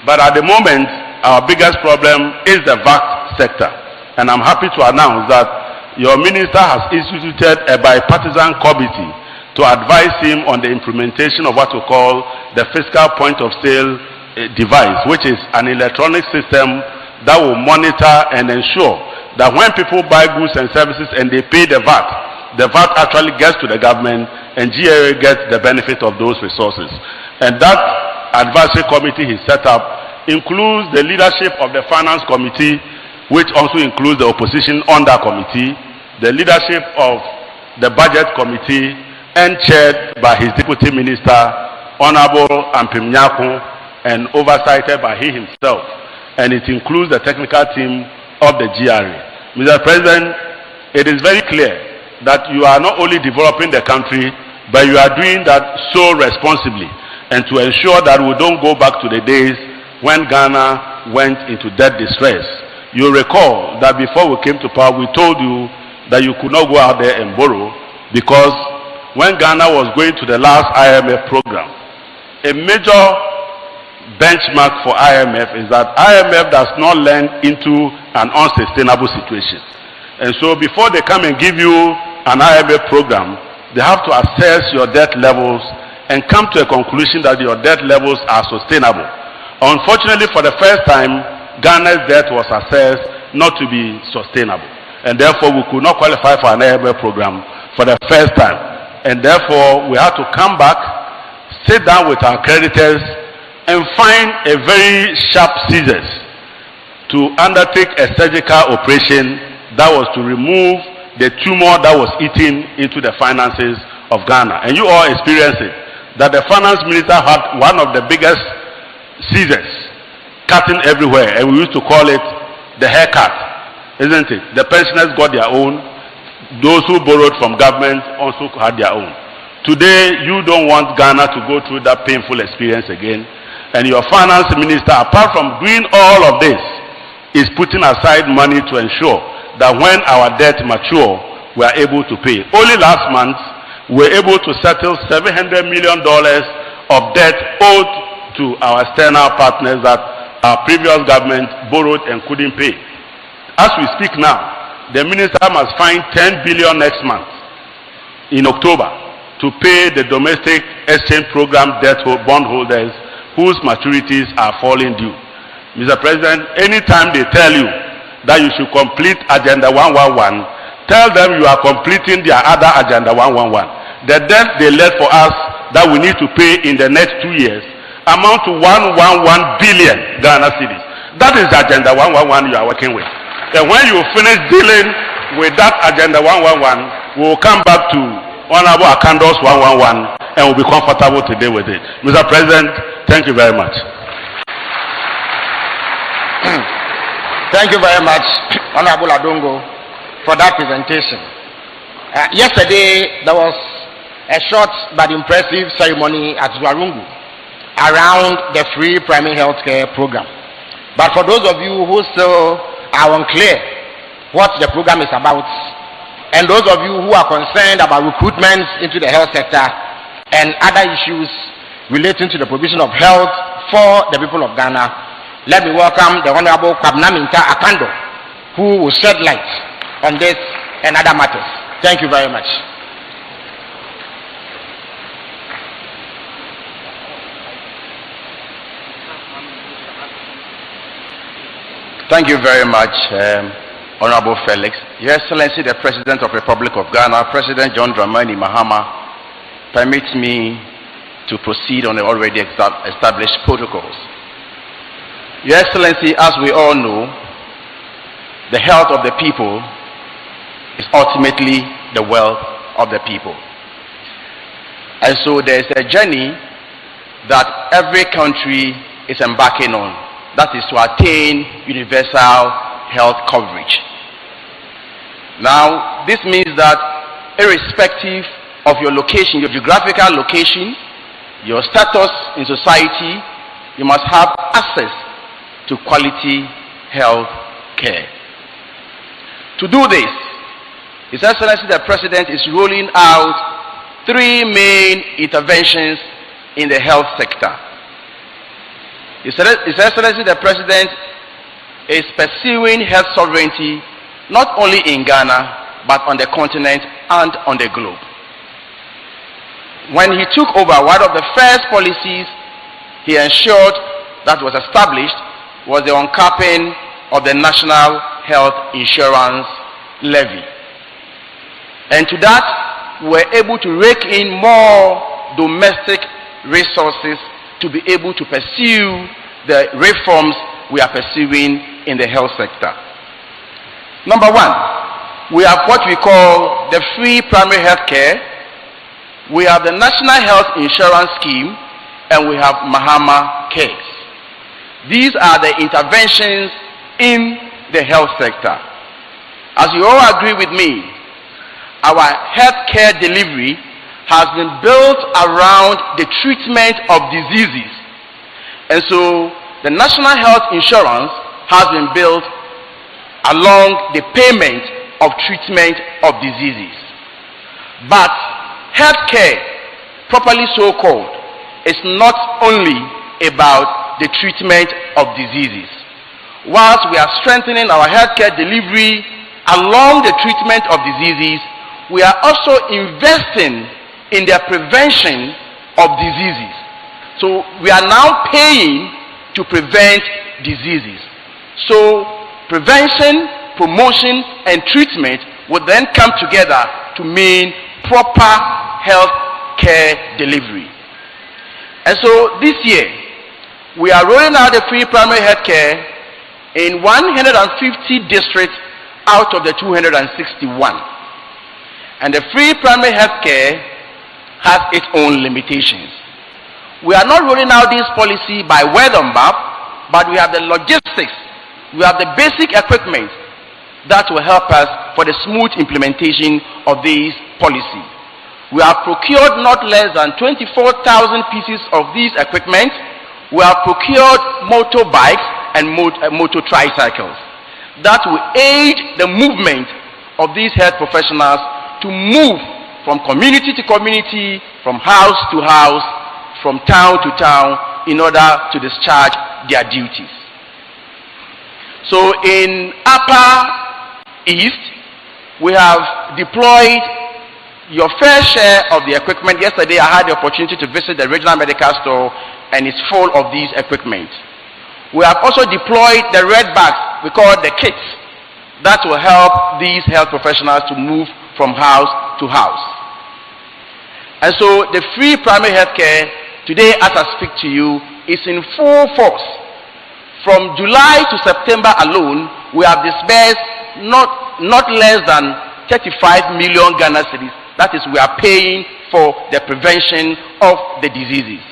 But at the moment, our biggest problem is the VAT sector. And I'm happy to announce that your minister has instituted a bipartisan committee to advise him on the implementation of what we call the fiscal point of sale device, which is an electronic system that will monitor and ensure that when people buy goods and services and they pay the VAT actually gets to the government and GRA gets the benefit of those resources. And that advisory committee he set up includes the leadership of the finance committee, which also includes the opposition under committee, the leadership of the budget committee, and chaired by his deputy minister, Honorable Ampim Nyako, and oversighted by he himself. And it includes the technical team of the GRA. Mr. President, it is very clear that you are not only developing the country, but you are doing that so responsibly, and to ensure that we don't go back to the days when Ghana went into debt distress. You recall that before we came to power, we told you that you could not go out there and borrow, because when Ghana was going to the last IMF program, a major benchmark for IMF is that IMF does not lend into an unsustainable situation. And so before they come and give you an IMF program, they have to assess your debt levels and come to a conclusion that your debt levels are sustainable. Unfortunately, for the first time, Ghana's debt was assessed not to be sustainable. And therefore, we could not qualify for an IMF program for the first time. And therefore, we had to come back, sit down with our creditors, and find a very sharp scissors to undertake a surgical operation that was to remove the tumor that was eating into the finances of Ghana. And you all experienced it, that the finance minister had one of the biggest scissors cutting everywhere, and we used to call it the haircut, isn't it? The pensioners got their own, those who borrowed from government also had their own. Today, you don't want Ghana to go through that painful experience again, and your finance minister, apart from doing all of this, is putting aside money to ensure that when our debt mature, we are able to pay. Only last month, we were able to settle $700 million of debt owed to our external partners that our previous government borrowed and couldn't pay. As we speak now, the minister must find 10 billion next month in October to pay the domestic exchange program debt bondholders whose maturities are falling due. Mr. President, anytime they tell you that you should complete Agenda 111, tell them you are completing their other Agenda 111. The debt they left for us that we need to pay in the next 2 years amount to 111 billion Ghana cedis. That is Agenda 111 you are working with. And when you finish dealing with that Agenda 111, we will come back to Honorable Akando's 111 and we'll be comfortable to deal with it. Mr. President, thank you very much. Thank you very much, Honorable Adongo, for that presentation. Yesterday, there was a short but impressive ceremony at Zwarungu around the free primary health care program. But for those of you who still are unclear what the program is about, and those of you who are concerned about recruitment into the health sector and other issues relating to the provision of health for the people of Ghana, let me welcome the Honorable Kwabnaminta Akando, who will shed light on this and other matters. Thank you very much. Thank you very much, Honorable Felix. Your Excellency, the President of the Republic of Ghana, President John Dramani Mahama, permits me to proceed on the already established protocols. Your Excellency, as we all know, the health of the people is ultimately the wealth of the people. And so there's a journey that every country is embarking on, that is to attain universal health coverage. Now, this means that irrespective of your location, your geographical location, your status in society, you must have access to quality health care. To do this, His Excellency the President is rolling out 3 main interventions in the health sector. His Excellency the President is pursuing health sovereignty not only in Ghana but on the continent and on the globe. When he took over, one of the first policies he ensured that was established was the uncapping of the National Health Insurance Levy. And to that, we were able to rake in more domestic resources to be able to pursue the reforms we are pursuing in the health sector. Number 1, we have what we call the free primary health care, we have the National Health Insurance Scheme, and we have Mahama Cares. These are the interventions in the health sector. As you all agree with me, our health care delivery has been built around the treatment of diseases. And so the National Health Insurance has been built along the payment of treatment of diseases. But healthcare, properly so called, is not only about the treatment of diseases. Whilst we are strengthening our healthcare delivery along the treatment of diseases, we are also investing in the prevention of diseases. So we are now paying to prevent diseases. So prevention, promotion, and treatment will then come together to mean proper health care delivery. And so this year, we are rolling out the free primary health care in 150 districts out of the 261. And the free primary health care has its own limitations. We are not rolling out this policy by word of mouth, but we have the logistics, we have the basic equipment that will help us for the smooth implementation of this policy. We have procured not less than 24,000 pieces of these equipment. We have procured motorbikes and motor tricycles that will aid the movement of these health professionals to move from community to community, from house to house, from town to town, in order to discharge their duties. So in Upper East, we have deployed your fair share of the equipment. Yesterday I had the opportunity to visit the regional medical store, and it's full of these equipment. We have also deployed the red bags, we call it the kits, that will help these health professionals to move from house to house. And so the free primary health care today, as I speak to you, is in full force. From July to September alone, we have disbursed not less than 35 million Ghana cedis. That is, we are paying for the prevention of the diseases.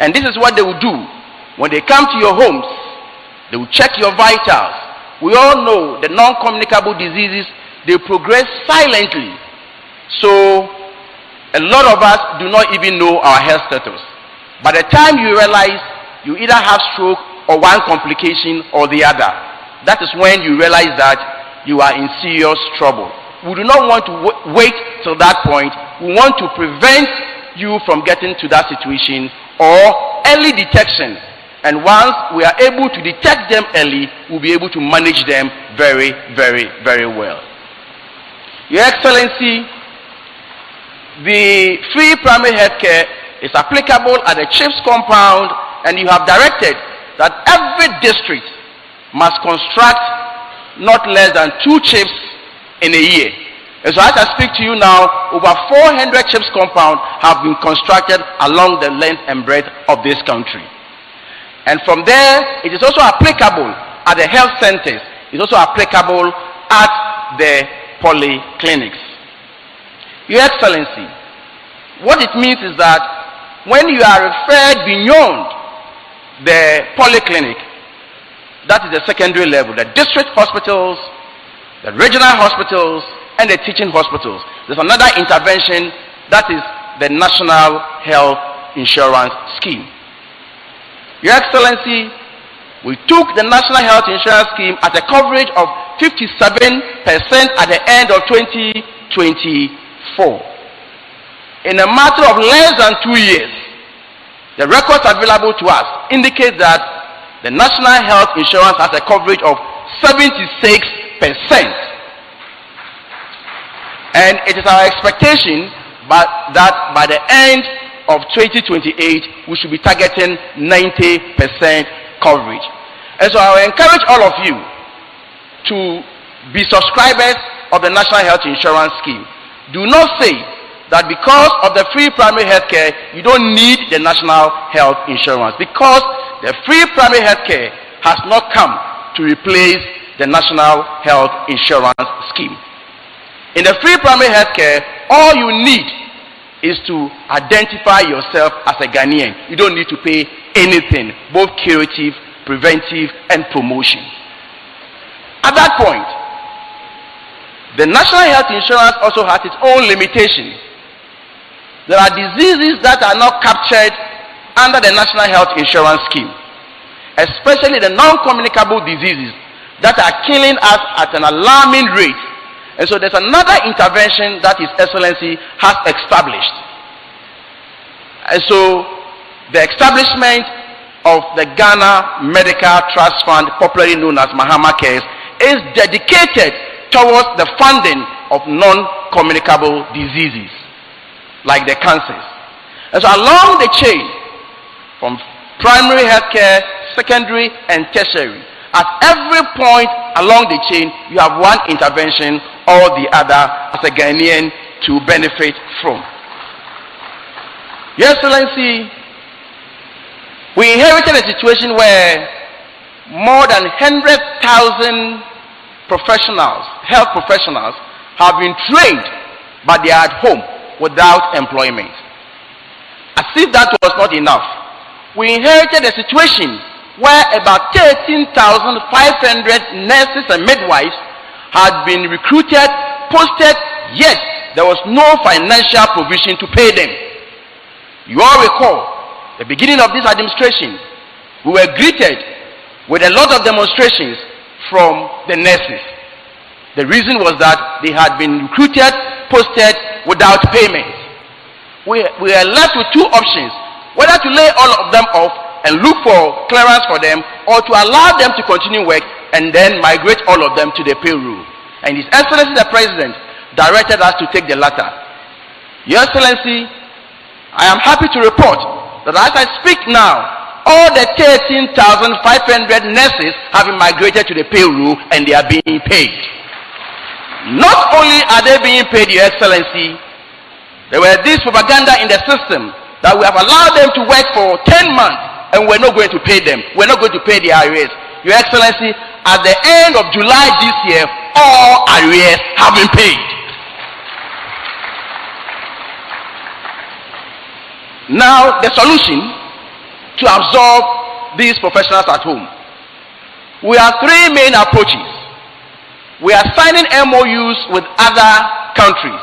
And this is what they will do. When they come to your homes, they will check your vitals. We all know the non-communicable diseases, they progress silently. So a lot of us do not even know our health status. By the time you realize you either have stroke or one complication or the other, that is when you realize that you are in serious trouble. We do not want to wait till that point. We want to prevent you from getting to that situation, or early detection. And once we are able to detect them early, we'll be able to manage them very, very, very well. Your Excellency, the free primary health care is applicable at the chief's compound, and you have directed that every district must construct not less than 2 chips in a year. And so as I speak to you now, over 400 chips compound have been constructed along the length and breadth of this country. And from there, it is also applicable at the health centers. It's also applicable at the polyclinics. Your Excellency, what it means is that when you are referred beyond the polyclinic, that is the secondary level, the district hospitals, the regional hospitals, and the teaching hospitals, there's another intervention, that is the National Health Insurance Scheme. Your Excellency, we took the National Health Insurance Scheme at a coverage of 57% at the end of 2024. In a matter of less than 2 years, the records available to us indicate that the National Health Insurance has a coverage of 76%. And it is our expectation that by the end of 2028, we should be targeting 90% coverage. And so I will encourage all of you to be subscribers of the National Health Insurance Scheme. Do not say that because of the free primary health care, you don't need the National Health Insurance, because the free primary health care has not come to replace the National Health Insurance Scheme. In the free primary health care, all you need is to identify yourself as a Ghanaian. You don't need to pay anything, both curative, preventive, and promotion. At that point, the National Health Insurance also has its own limitations. There are diseases that are not captured under the National Health Insurance Scheme, especially the non-communicable diseases that are killing us at an alarming rate. And so there's another intervention that His Excellency has established. And so the establishment of the Ghana Medical Trust Fund, popularly known as Mahama Cares, is dedicated towards the funding of non-communicable diseases like the cancers. And so along the chain, from primary healthcare, secondary, and tertiary, at every point along the chain, you have one intervention or the other as a Ghanaian to benefit from. Your Excellency, we inherited a situation where more than 100,000 professionals, health professionals, have been trained, but they are at home without employment. As if that was not enough, we inherited a situation where about 13,500 nurses and midwives had been recruited, posted, yet there was no financial provision to pay them. You all recall, the beginning of this administration, we were greeted with a lot of demonstrations from the nurses. The reason was that they had been recruited, posted without payment. We are left with 2 options, whether to lay all of them off and look for clearance for them, or to allow them to continue work and then migrate all of them to the payroll. And His Excellency the President directed us to take the latter. Your Excellency, I am happy to report that as I speak now, all the 13,500 nurses have been migrated to the payroll and they are being paid. Not only are they being paid, Your Excellency, there were this propaganda in the system that we have allowed them to work for 10 months and we're not going to pay them. We're not going to pay the arrears. Your Excellency, at the end of July this year, all arrears have been paid. Now, the solution to absorb these professionals at home. We have 3 main approaches. We are signing MOUs with other countries,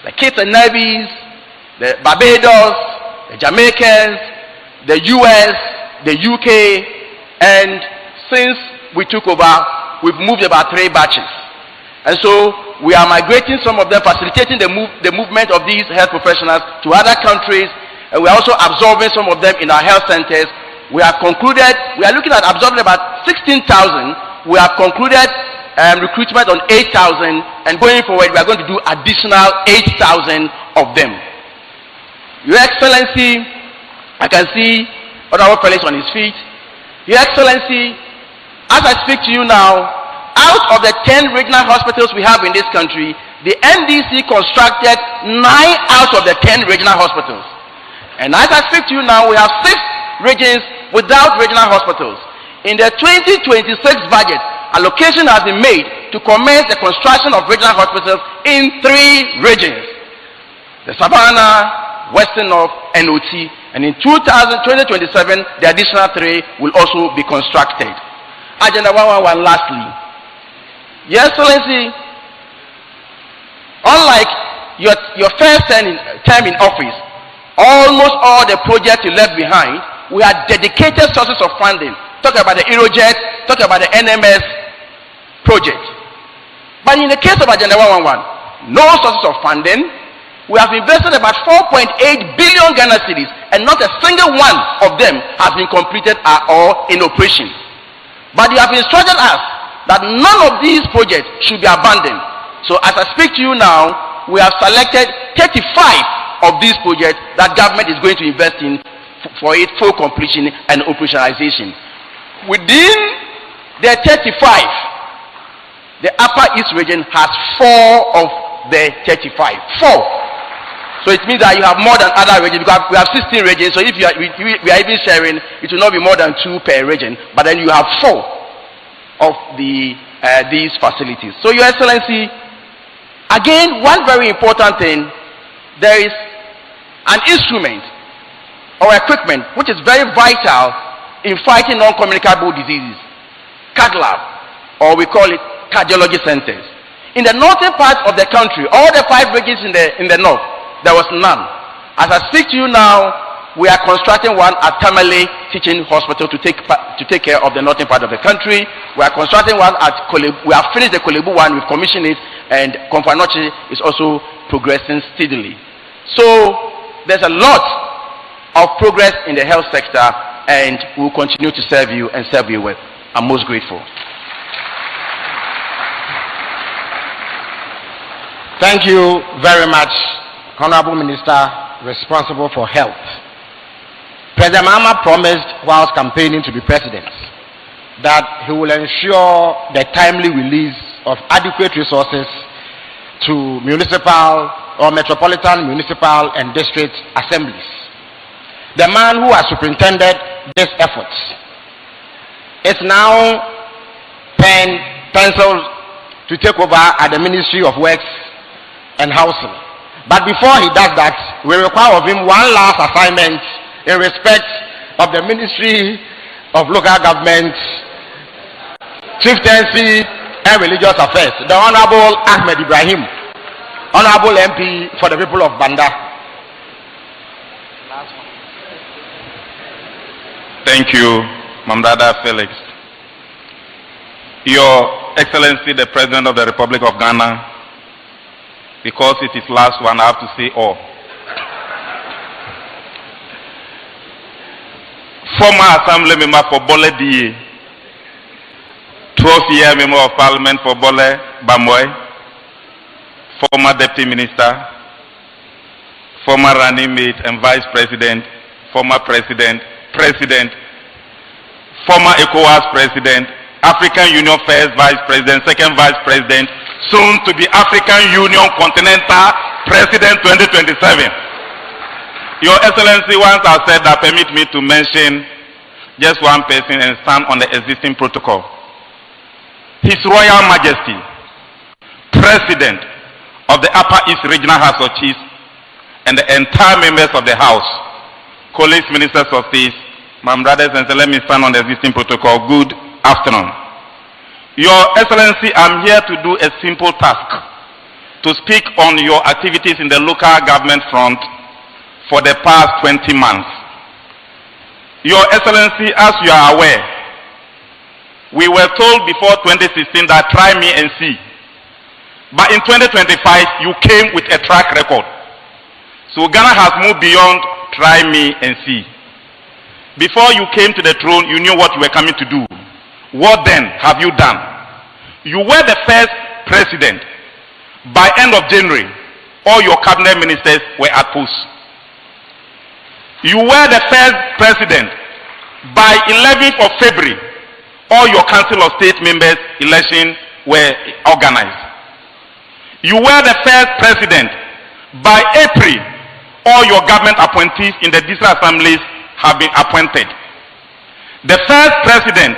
the Kitts and Nevis, the Barbados, the Jamaicans, the US, the UK, and since we took over, we've moved about 3 batches. And so we are migrating some of them, facilitating the movement of these health professionals to other countries, and we are also absorbing some of them in our health centers. We are looking at absorbing about 16,000. We have concluded recruitment on 8,000, and going forward we are going to do additional 8,000 of them. Your Excellency, I can see Honorable Felix on his feet. Your Excellency, as I speak to you now, out of the 10 regional hospitals we have in this country, the NDC constructed 9 out of the 10 regional hospitals. And as I speak to you now, we have 6 regions without regional hospitals. In the 2026 budget, allocation has been made to commence the construction of regional hospitals in 3 regions: the Savannah, Western North, and OT. And in 2027, the additional 3 will also be constructed. Agenda 111, lastly. Your Excellency, unlike your first term in office, almost all the projects you left behind, we had dedicated sources of funding. Talk about the Aerojet, talk about the NMS project. But in the case of Agenda 111, no sources of funding. We have invested about 4.8 billion Ghana cedis, and not a single one of them has been completed or in operation. But you have instructed us that none of these projects should be abandoned. So as I speak to you now, we have selected 35 of these projects that government is going to invest in for its full completion and operationalization. Within the 35, the Upper East region has 4 of the 35. 4. So it means that you have more than other regions, because we have 16 regions. So if we are even sharing, it will not be more than 2 per region. But then you have 4 of these facilities. So Your Excellency, again, one very important thing, there is an instrument or equipment which is very vital in fighting non-communicable diseases, cath lab, or we call it cardiology centers. In the northern part of the country, all the 5 regions in the north, there was none. As I speak to you now, we are constructing one at Tamale Teaching Hospital to take care of the northern part of the country. We are constructing one at Kolebu. We have finished the Kolebu one, we've commissioned it, and Komfanoche is also progressing steadily. So there's a lot of progress in the health sector, and we will continue to serve you and serve you well. I'm most grateful. Thank you very much, Honorable Minister responsible for health. President Mahama promised whilst campaigning to be president that he will ensure the timely release of adequate resources to municipal or metropolitan, municipal and district assemblies. The man who has superintended these efforts is now penciled to take over at the Ministry of Works and Housing. But before he does that, we require of him one last assignment in respect of the Ministry of Local Government, Chieftaincy and Religious Affairs. The Honorable Ahmed Ibrahim, Honorable MP for the people of Banda. Thank you, Mamdada Felix. Your Excellency, the President of the Republic of Ghana, because it is last one, I have to say all. Former Assembly Member for Bole DA, 12th-year Member of Parliament for Bole Bamoy, former Deputy Minister, former running mate and Vice President, former President, former ECOWAS President, African Union First Vice President, Second Vice President, soon to be African Union Continental President 2027. Your Excellency, once I said that, permit me to mention just one person and stand on the existing protocol. His Royal Majesty, President of the Upper East Regional House of Chiefs and the entire members of the House, colleagues, ministers of state, my brothers and sisters, let me stand on the existing protocol. Good afternoon. Your Excellency, I'm here to do a simple task, to speak on your activities in the local government front for the past 20 months. Your Excellency, as you are aware, we were told before 2016 that try me and see. But in 2025, you came with a track record. So Ghana has moved beyond try me and see. Before you came to the throne, you knew what you were coming to do. What then have you done? You were the first president. By end of January, all your cabinet ministers were at post. You were the first president. By 11th of February, all your Council of State members elections were organized. You were the first president. By April, all your government appointees in the district assemblies have been appointed. The first president,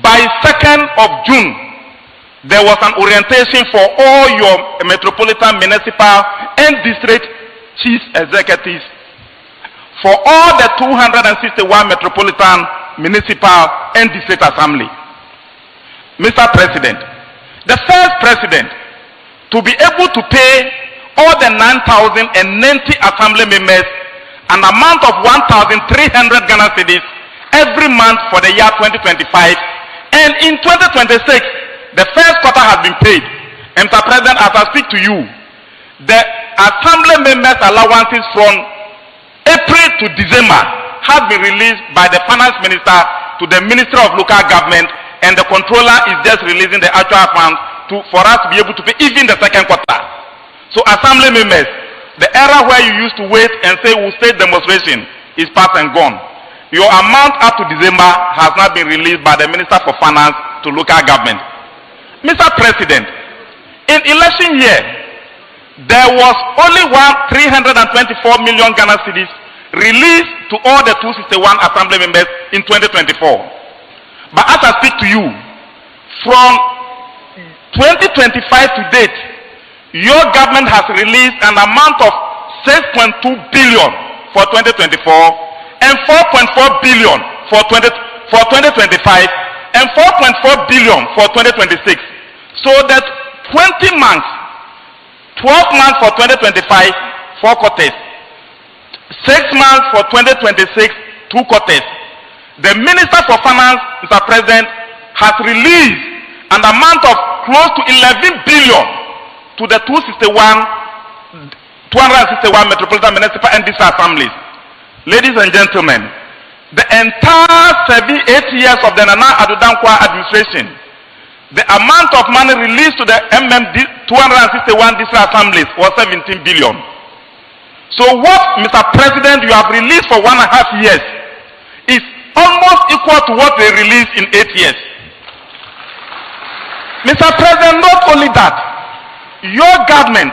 by 2nd of June, there was an orientation for all your metropolitan, municipal, and district chief executives for all the 261 metropolitan, municipal, and district assembly. Mr. President, the first president to be able to pay all the 9,090 assembly members an amount of 1,300 Ghana cedis every month for the year 2025, and in 2026 the first quarter has been paid. And Mr. President, as I speak to you, the assembly members allowances from April to December have been released by the finance minister to the Ministry of Local Government, and the controller is just releasing the actual funds for us to be able to pay even the second quarter. So assembly members, the era where you used to wait and say we'll state demonstration is past and gone. Your amount up to December has not been released by the Minister for Finance to local government. Mr. President, in election year, there was only 324 million Ghana cedis released to all the 261 assembly members in 2024. But as I speak to you, from 2025 to date, your government has released an amount of 6.2 billion for 2024 and 4.4 billion for 2025 and 4.4 billion for 2026. So that 20 months, 12 months for 2025, 4 quarters, 6 months for 2026, 2 quarters. The Minister for Finance, Mr. President, has released an amount of close to 11 billion to the 261 metropolitan, municipal, and district assemblies. Ladies and gentlemen, the entire 8 years of the Nana Addo Dankwa administration, the amount of money released to the 261 district assemblies was 17 billion. So what, Mr. President, you have released for 1.5 years is almost equal to what they released in 8 years. Mr. President, not only that, your government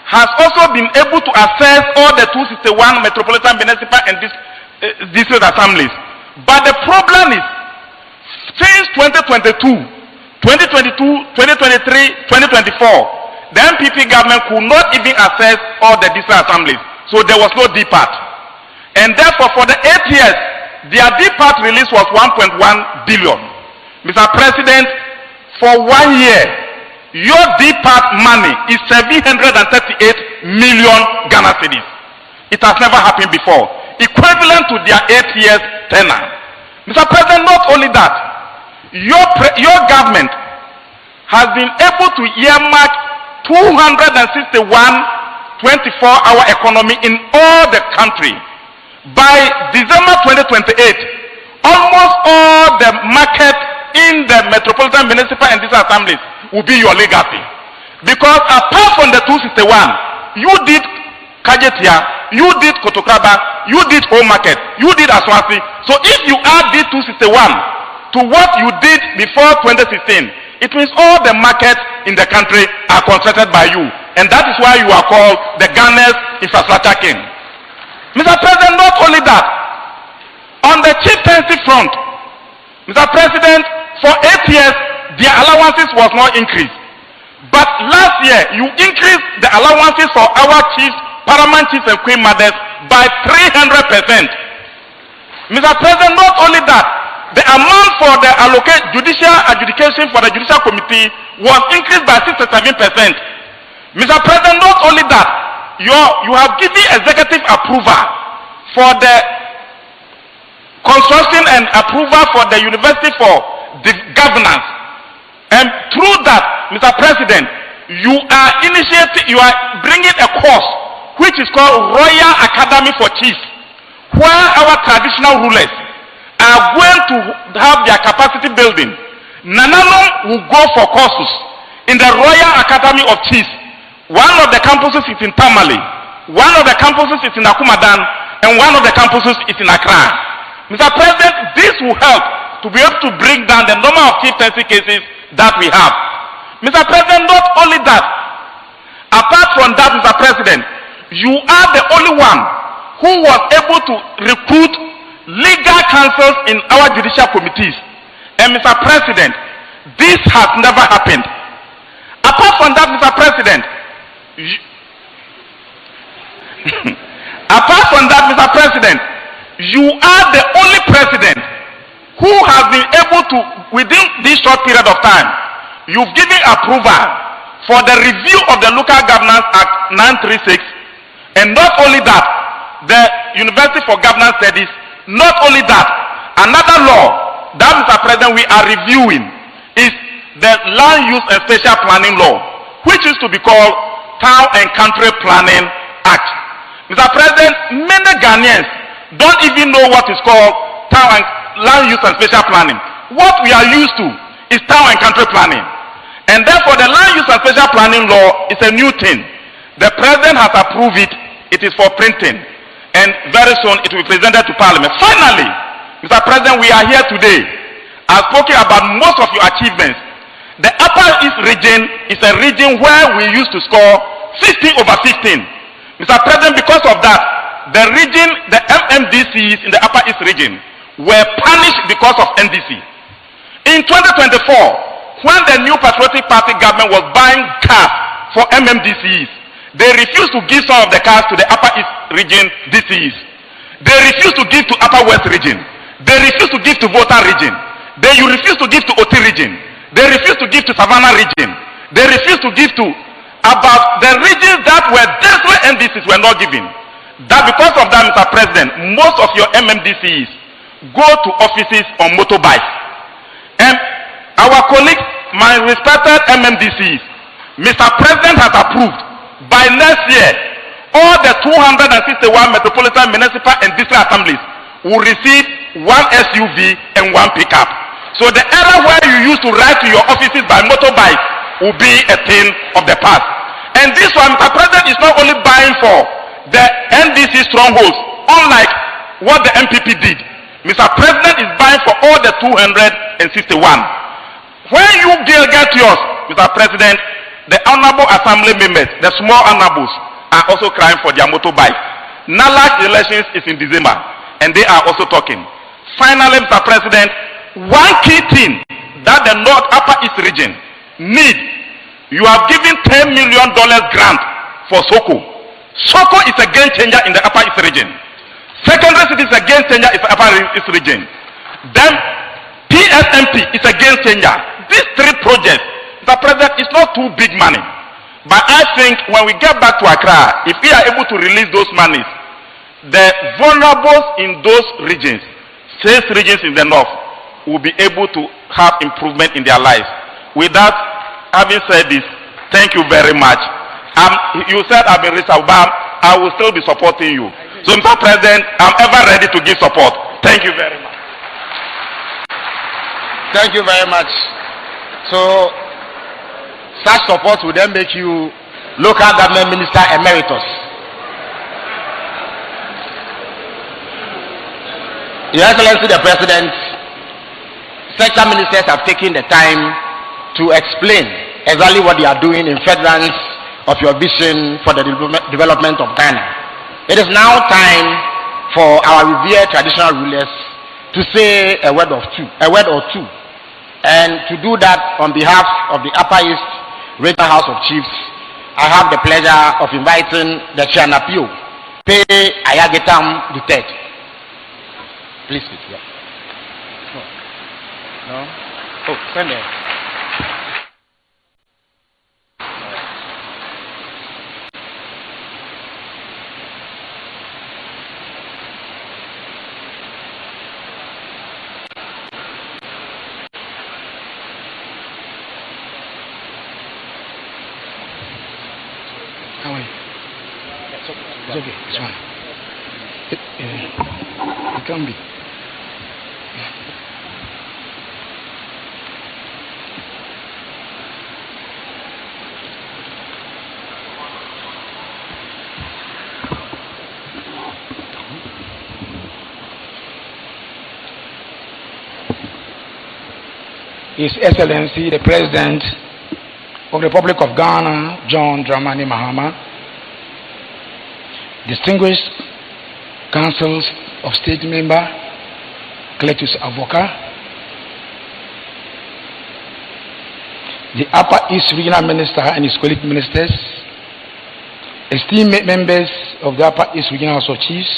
has also been able to assess all the 261 metropolitan, municipal, and district assemblies. But the problem is, since 2022, 2022, 2023, 2024, the MPP government could not even assess all the district assemblies. So there was no D-part. And therefore, for the 8 years, their D-part release was 1.1 billion. Mr. President, for 1 year, your D-part money is 738 million Ghana cedis. It has never happened before, equivalent to their 8 years tenure. Mr. President, not only that, your government has been able to earmark 261 24-hour economy in all the country. By December 2028, almost all the market in the metropolitan, municipal, and district assemblies will be your legacy. Because apart from the 261, you did Kajetia, you did Kotokraba, you did Home Market, you did Aswasi. So if you add these 261 to what you did before 2016, it means all the markets in the country are constructed by you. And that is why you are called the Ghana's infrastructure king. Mr. President, not only that, on the chieftaincy front, Mr. President, for 8 years, their allowances was not increased. But last year, you increased the allowances for our chiefs, paramount chiefs, and queen mothers by 300%. Mr. President, not only that, the amount for the judicial adjudication for the judicial committee was increased by 67%. Mr. President, not only that, you have given executive approval for the construction and approval for the university for the governance. And through that, Mr. President, you are bringing a course which is called Royal Academy for Chiefs, where our traditional rulers are going to have their capacity building. Nanano will go for courses in the Royal Academy of Chiefs. One of the campuses is in Tamale, one of the campuses is in Akumadan, and one of the campuses is in Accra. Mr. President, this will help to be able to bring down the number of chieftaincy cases that we have. Mr. President, not only that, apart from that, Mr. President, you are the only one who was able to recruit legal counsels in our judicial committees. And Mr. President, this has never happened. Apart from that, Mr. President, apart from that, Mr. President, you are the only president who has been able to, within this short period of time, you've given approval for the review of the Local Governance Act 936, and not only that, the University for Governance Studies, not only that, another law that, Mr. President, we are reviewing is the Land Use and Spatial Planning Law, which used to be called Town and Country Planning Act. Mr. President, many Ghanaians don't even know what is called Town and Land Use and Spatial Planning. What we are used to is Town and Country Planning. And therefore, the Land Use and Spatial Planning Law is a new thing. The President has approved it. It is for printing. And very soon, it will be presented to Parliament. Finally, Mr. President, we are here today. I've spoken about most of your achievements. The Upper East region is a region where we used to score 15/15. Mr. President, because of that, the region, the MMDCs in the Upper East region were punished because of NDC. In 2024, when the new Patriotic Party government was buying cars for MMDCs, they refused to give some of the cars to the Upper East region DCs. They refused to give to Upper West region. They refused to give to Volta region. They refused to give to Oti region. They refused to give to Savannah region. They refused to give to about the regions that were desperate NDCs were not given. That because of that, Mr. President, most of your MMDCs go to offices on motorbikes. And our colleagues, my respected MMDCs, Mr. President has approved by next year, all the 261 metropolitan, municipal, and district assemblies will receive one SUV and one pickup. So the era where you used to ride to your offices by motorbike will be a thing of the past. And this one, Mr. President is not only buying for the NDC strongholds, unlike what the MPP did. Mr. President is buying for all the 261. When you get yours, Mr. President, the honorable assembly members, the small honorables, are also crying for their motorbikes. NALAC elections is in December, and they are also talking. Finally, Mr. President, one key thing that the North Upper East region need, you have given $10 million grant for Soko. Soko is a game changer in the Upper East region. Secondary city is a game changer in the Upper East region. Then PSMP is a game changer. These three projects, Mr. President, is not too big money. But I think when we get back to Accra, if we are able to release those monies, the vulnerables in those regions, 6 regions in the north, will be able to have improvement in their lives. With that, having said this, thank you very much. You said I've been Richard Obama, I will still be supporting you. So, Mr. President, I'm ever ready to give support. Thank you very much. Thank you very much. So, such support will then make you local government minister emeritus. Your Excellency the President, sector ministers have taken the time to explain exactly what they are doing in furtherance of your vision for the development of Ghana. It is now time for our revered traditional rulers to say a word or two. And to do that on behalf of the Upper East Regional House of Chiefs, I have the pleasure of inviting the Chianapio, P. Ayagetam III. Please speak. Yeah. No? Oh, stand there. How are you? It's okay. It's fine. It can be. His Excellency, the President of the Republic of Ghana, John Dramani Mahama, distinguished Councils of State Member, Cletus Avoka, the Upper East Regional Minister and his colleague ministers, esteemed members of the Upper East Regional House of Chiefs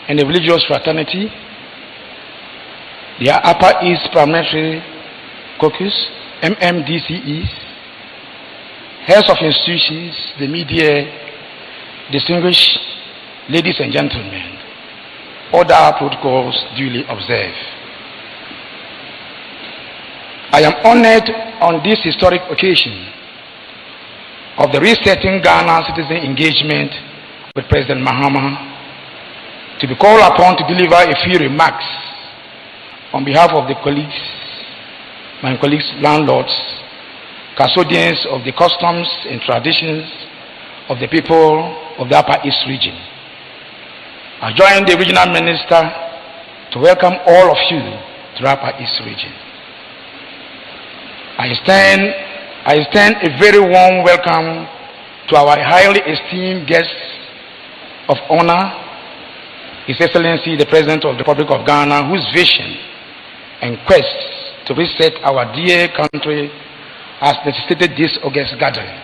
and the religious fraternity, the Upper East Parliamentary Caucus, MMDCEs, heads of institutions, the media, distinguished ladies and gentlemen, other protocols duly observed. I am honored on this historic occasion of the resetting Ghana citizen engagement with President Mahama to be called upon to deliver a few remarks on behalf of my colleagues, landlords, custodians of the customs and traditions of the people of the Upper East region. I join the regional minister to welcome all of you to the Upper East region. I extend a very warm welcome to our highly esteemed guests of honor, His Excellency the President of the Republic of Ghana, whose vision and quest to reset our dear country has necessitated this august gathering.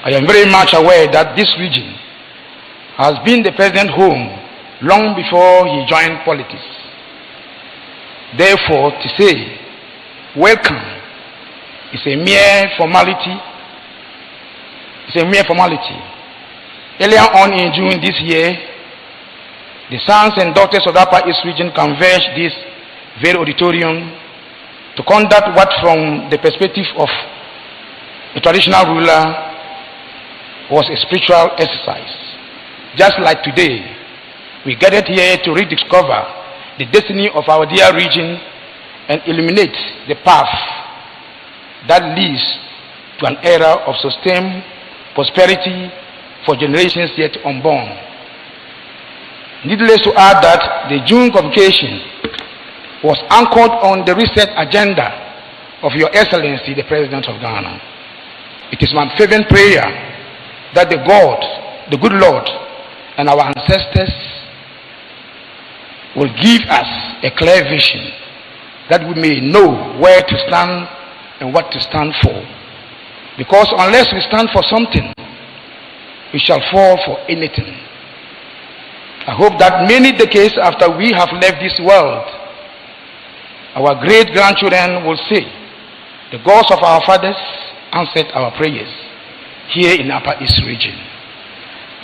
I am very much aware that this region has been the President's home long before he joined politics. Therefore, to say welcome is a mere formality. Earlier on in June this year, the sons and daughters of the Upper East region converged this very auditorium to conduct what, from the perspective of a traditional ruler, was a spiritual exercise. Just like today, we gathered here to rediscover the destiny of our dear region and illuminate the path that leads to an era of sustained prosperity for generations yet unborn. Needless to add that the June convocation was anchored on the reset agenda of Your Excellency, the President of Ghana. It is my fervent prayer that the good Lord, and our ancestors will give us a clear vision that we may know where to stand and what to stand for. Because unless we stand for something, we shall fall for anything. I hope that many decades after we have left this world, our great-grandchildren will say, the gods of our fathers answered our prayers here in Upper East region.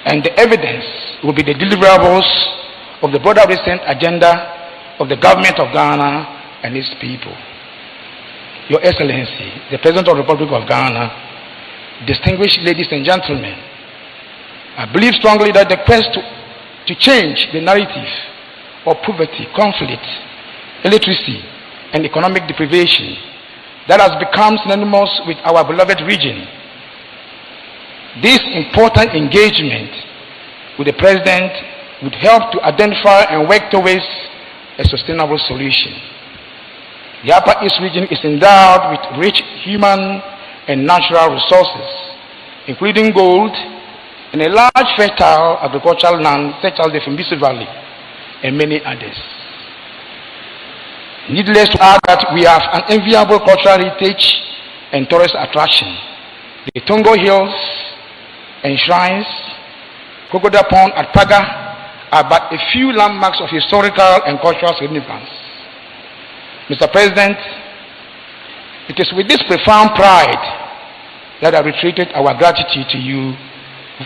And the evidence will be the deliverables of the broader recent agenda of the government of Ghana and its people. Your Excellency, the President of the Republic of Ghana, distinguished ladies and gentlemen, I believe strongly that the quest to change the narrative of poverty, conflict, illiteracy, and economic deprivation that has become synonymous with our beloved region. This important engagement with the President would help to identify and work towards a sustainable solution. The Upper East region is endowed with rich human and natural resources, including gold and a large fertile agricultural land such as the Fimbisi Valley and many others. Needless to add that we have an enviable cultural heritage and tourist attraction. The Tongo Hills and shrines, Crocodile Pond at Paga are but a few landmarks of historical and cultural significance. Mr. President, it is with this profound pride that I reiterated our gratitude to you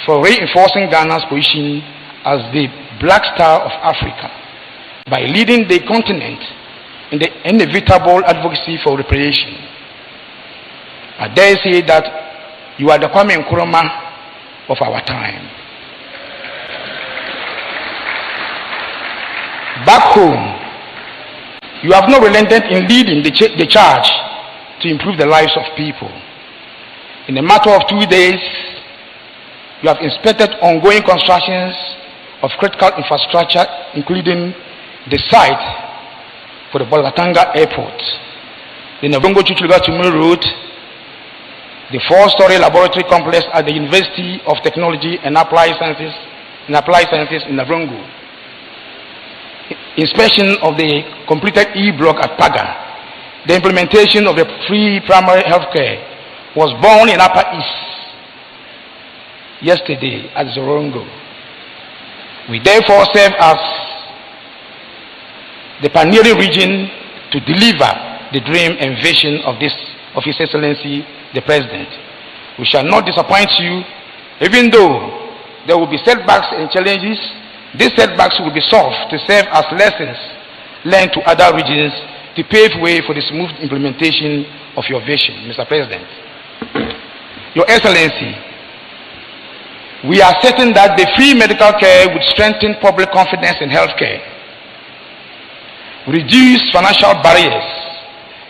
for reinforcing Ghana's position as the Black Star of Africa by leading the continent in the inevitable advocacy for reparation. I dare say that you are the Kwame Nkrumah of our time. Back home, you have not relented in leading the charge to improve the lives of people. In a matter of 2 days, you have inspected ongoing constructions of critical infrastructure, including the site for the Bolgatanga Airport, the Navungo Chuchuga Road, the 4-story laboratory complex at the University of Technology and Applied Sciences in Navungo, inspection of the completed E-block at Paga, the implementation of the free primary health care was born in Upper East yesterday at Zorongo. We therefore serve as the pioneering region to deliver the dream and vision of His Excellency the President. We shall not disappoint you, even though there will be setbacks and challenges. These setbacks will be solved to serve as lessons learned to other regions to pave way for the smooth implementation of your vision, Mr. President. Your Excellency, we are certain that the free medical care would strengthen public confidence in healthcare, reduce financial barriers,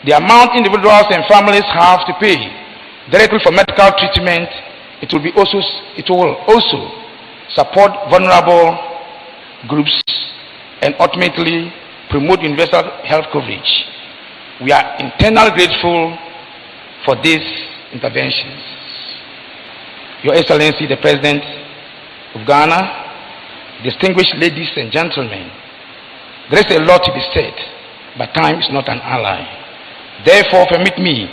the amount individuals and families have to pay directly for medical treatment. It will also support vulnerable groups and ultimately promote universal health coverage. We are internally grateful for these interventions. Your Excellency, the President of Ghana, distinguished ladies and gentlemen, there is a lot to be said, but time is not an ally. Therefore, permit me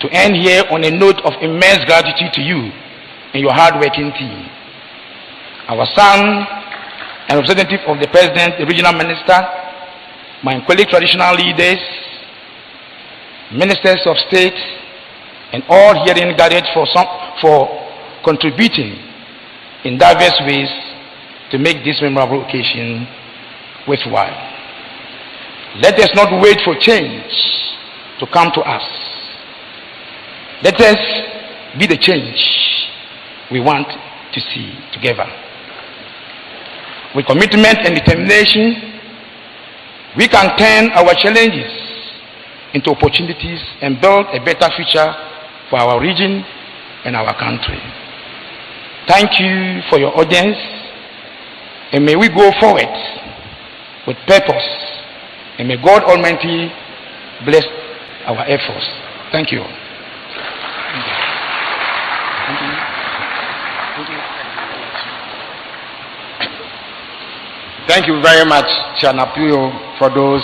to end here on a note of immense gratitude to you and your hard-working team. Our son and representative of the President, the regional minister, my colleague traditional leaders, ministers of state, and all herein gathered for contributing in diverse ways to make this memorable occasion worthwhile. Let us not wait for change to come to us. Let us be the change we want to see together. With commitment and determination, we can turn our challenges into opportunities and build a better future for our region and our country. Thank you for your audience, and may we go forward with purpose, and may God Almighty bless our efforts. Thank you. Thank you very much, Chanapuyo, for those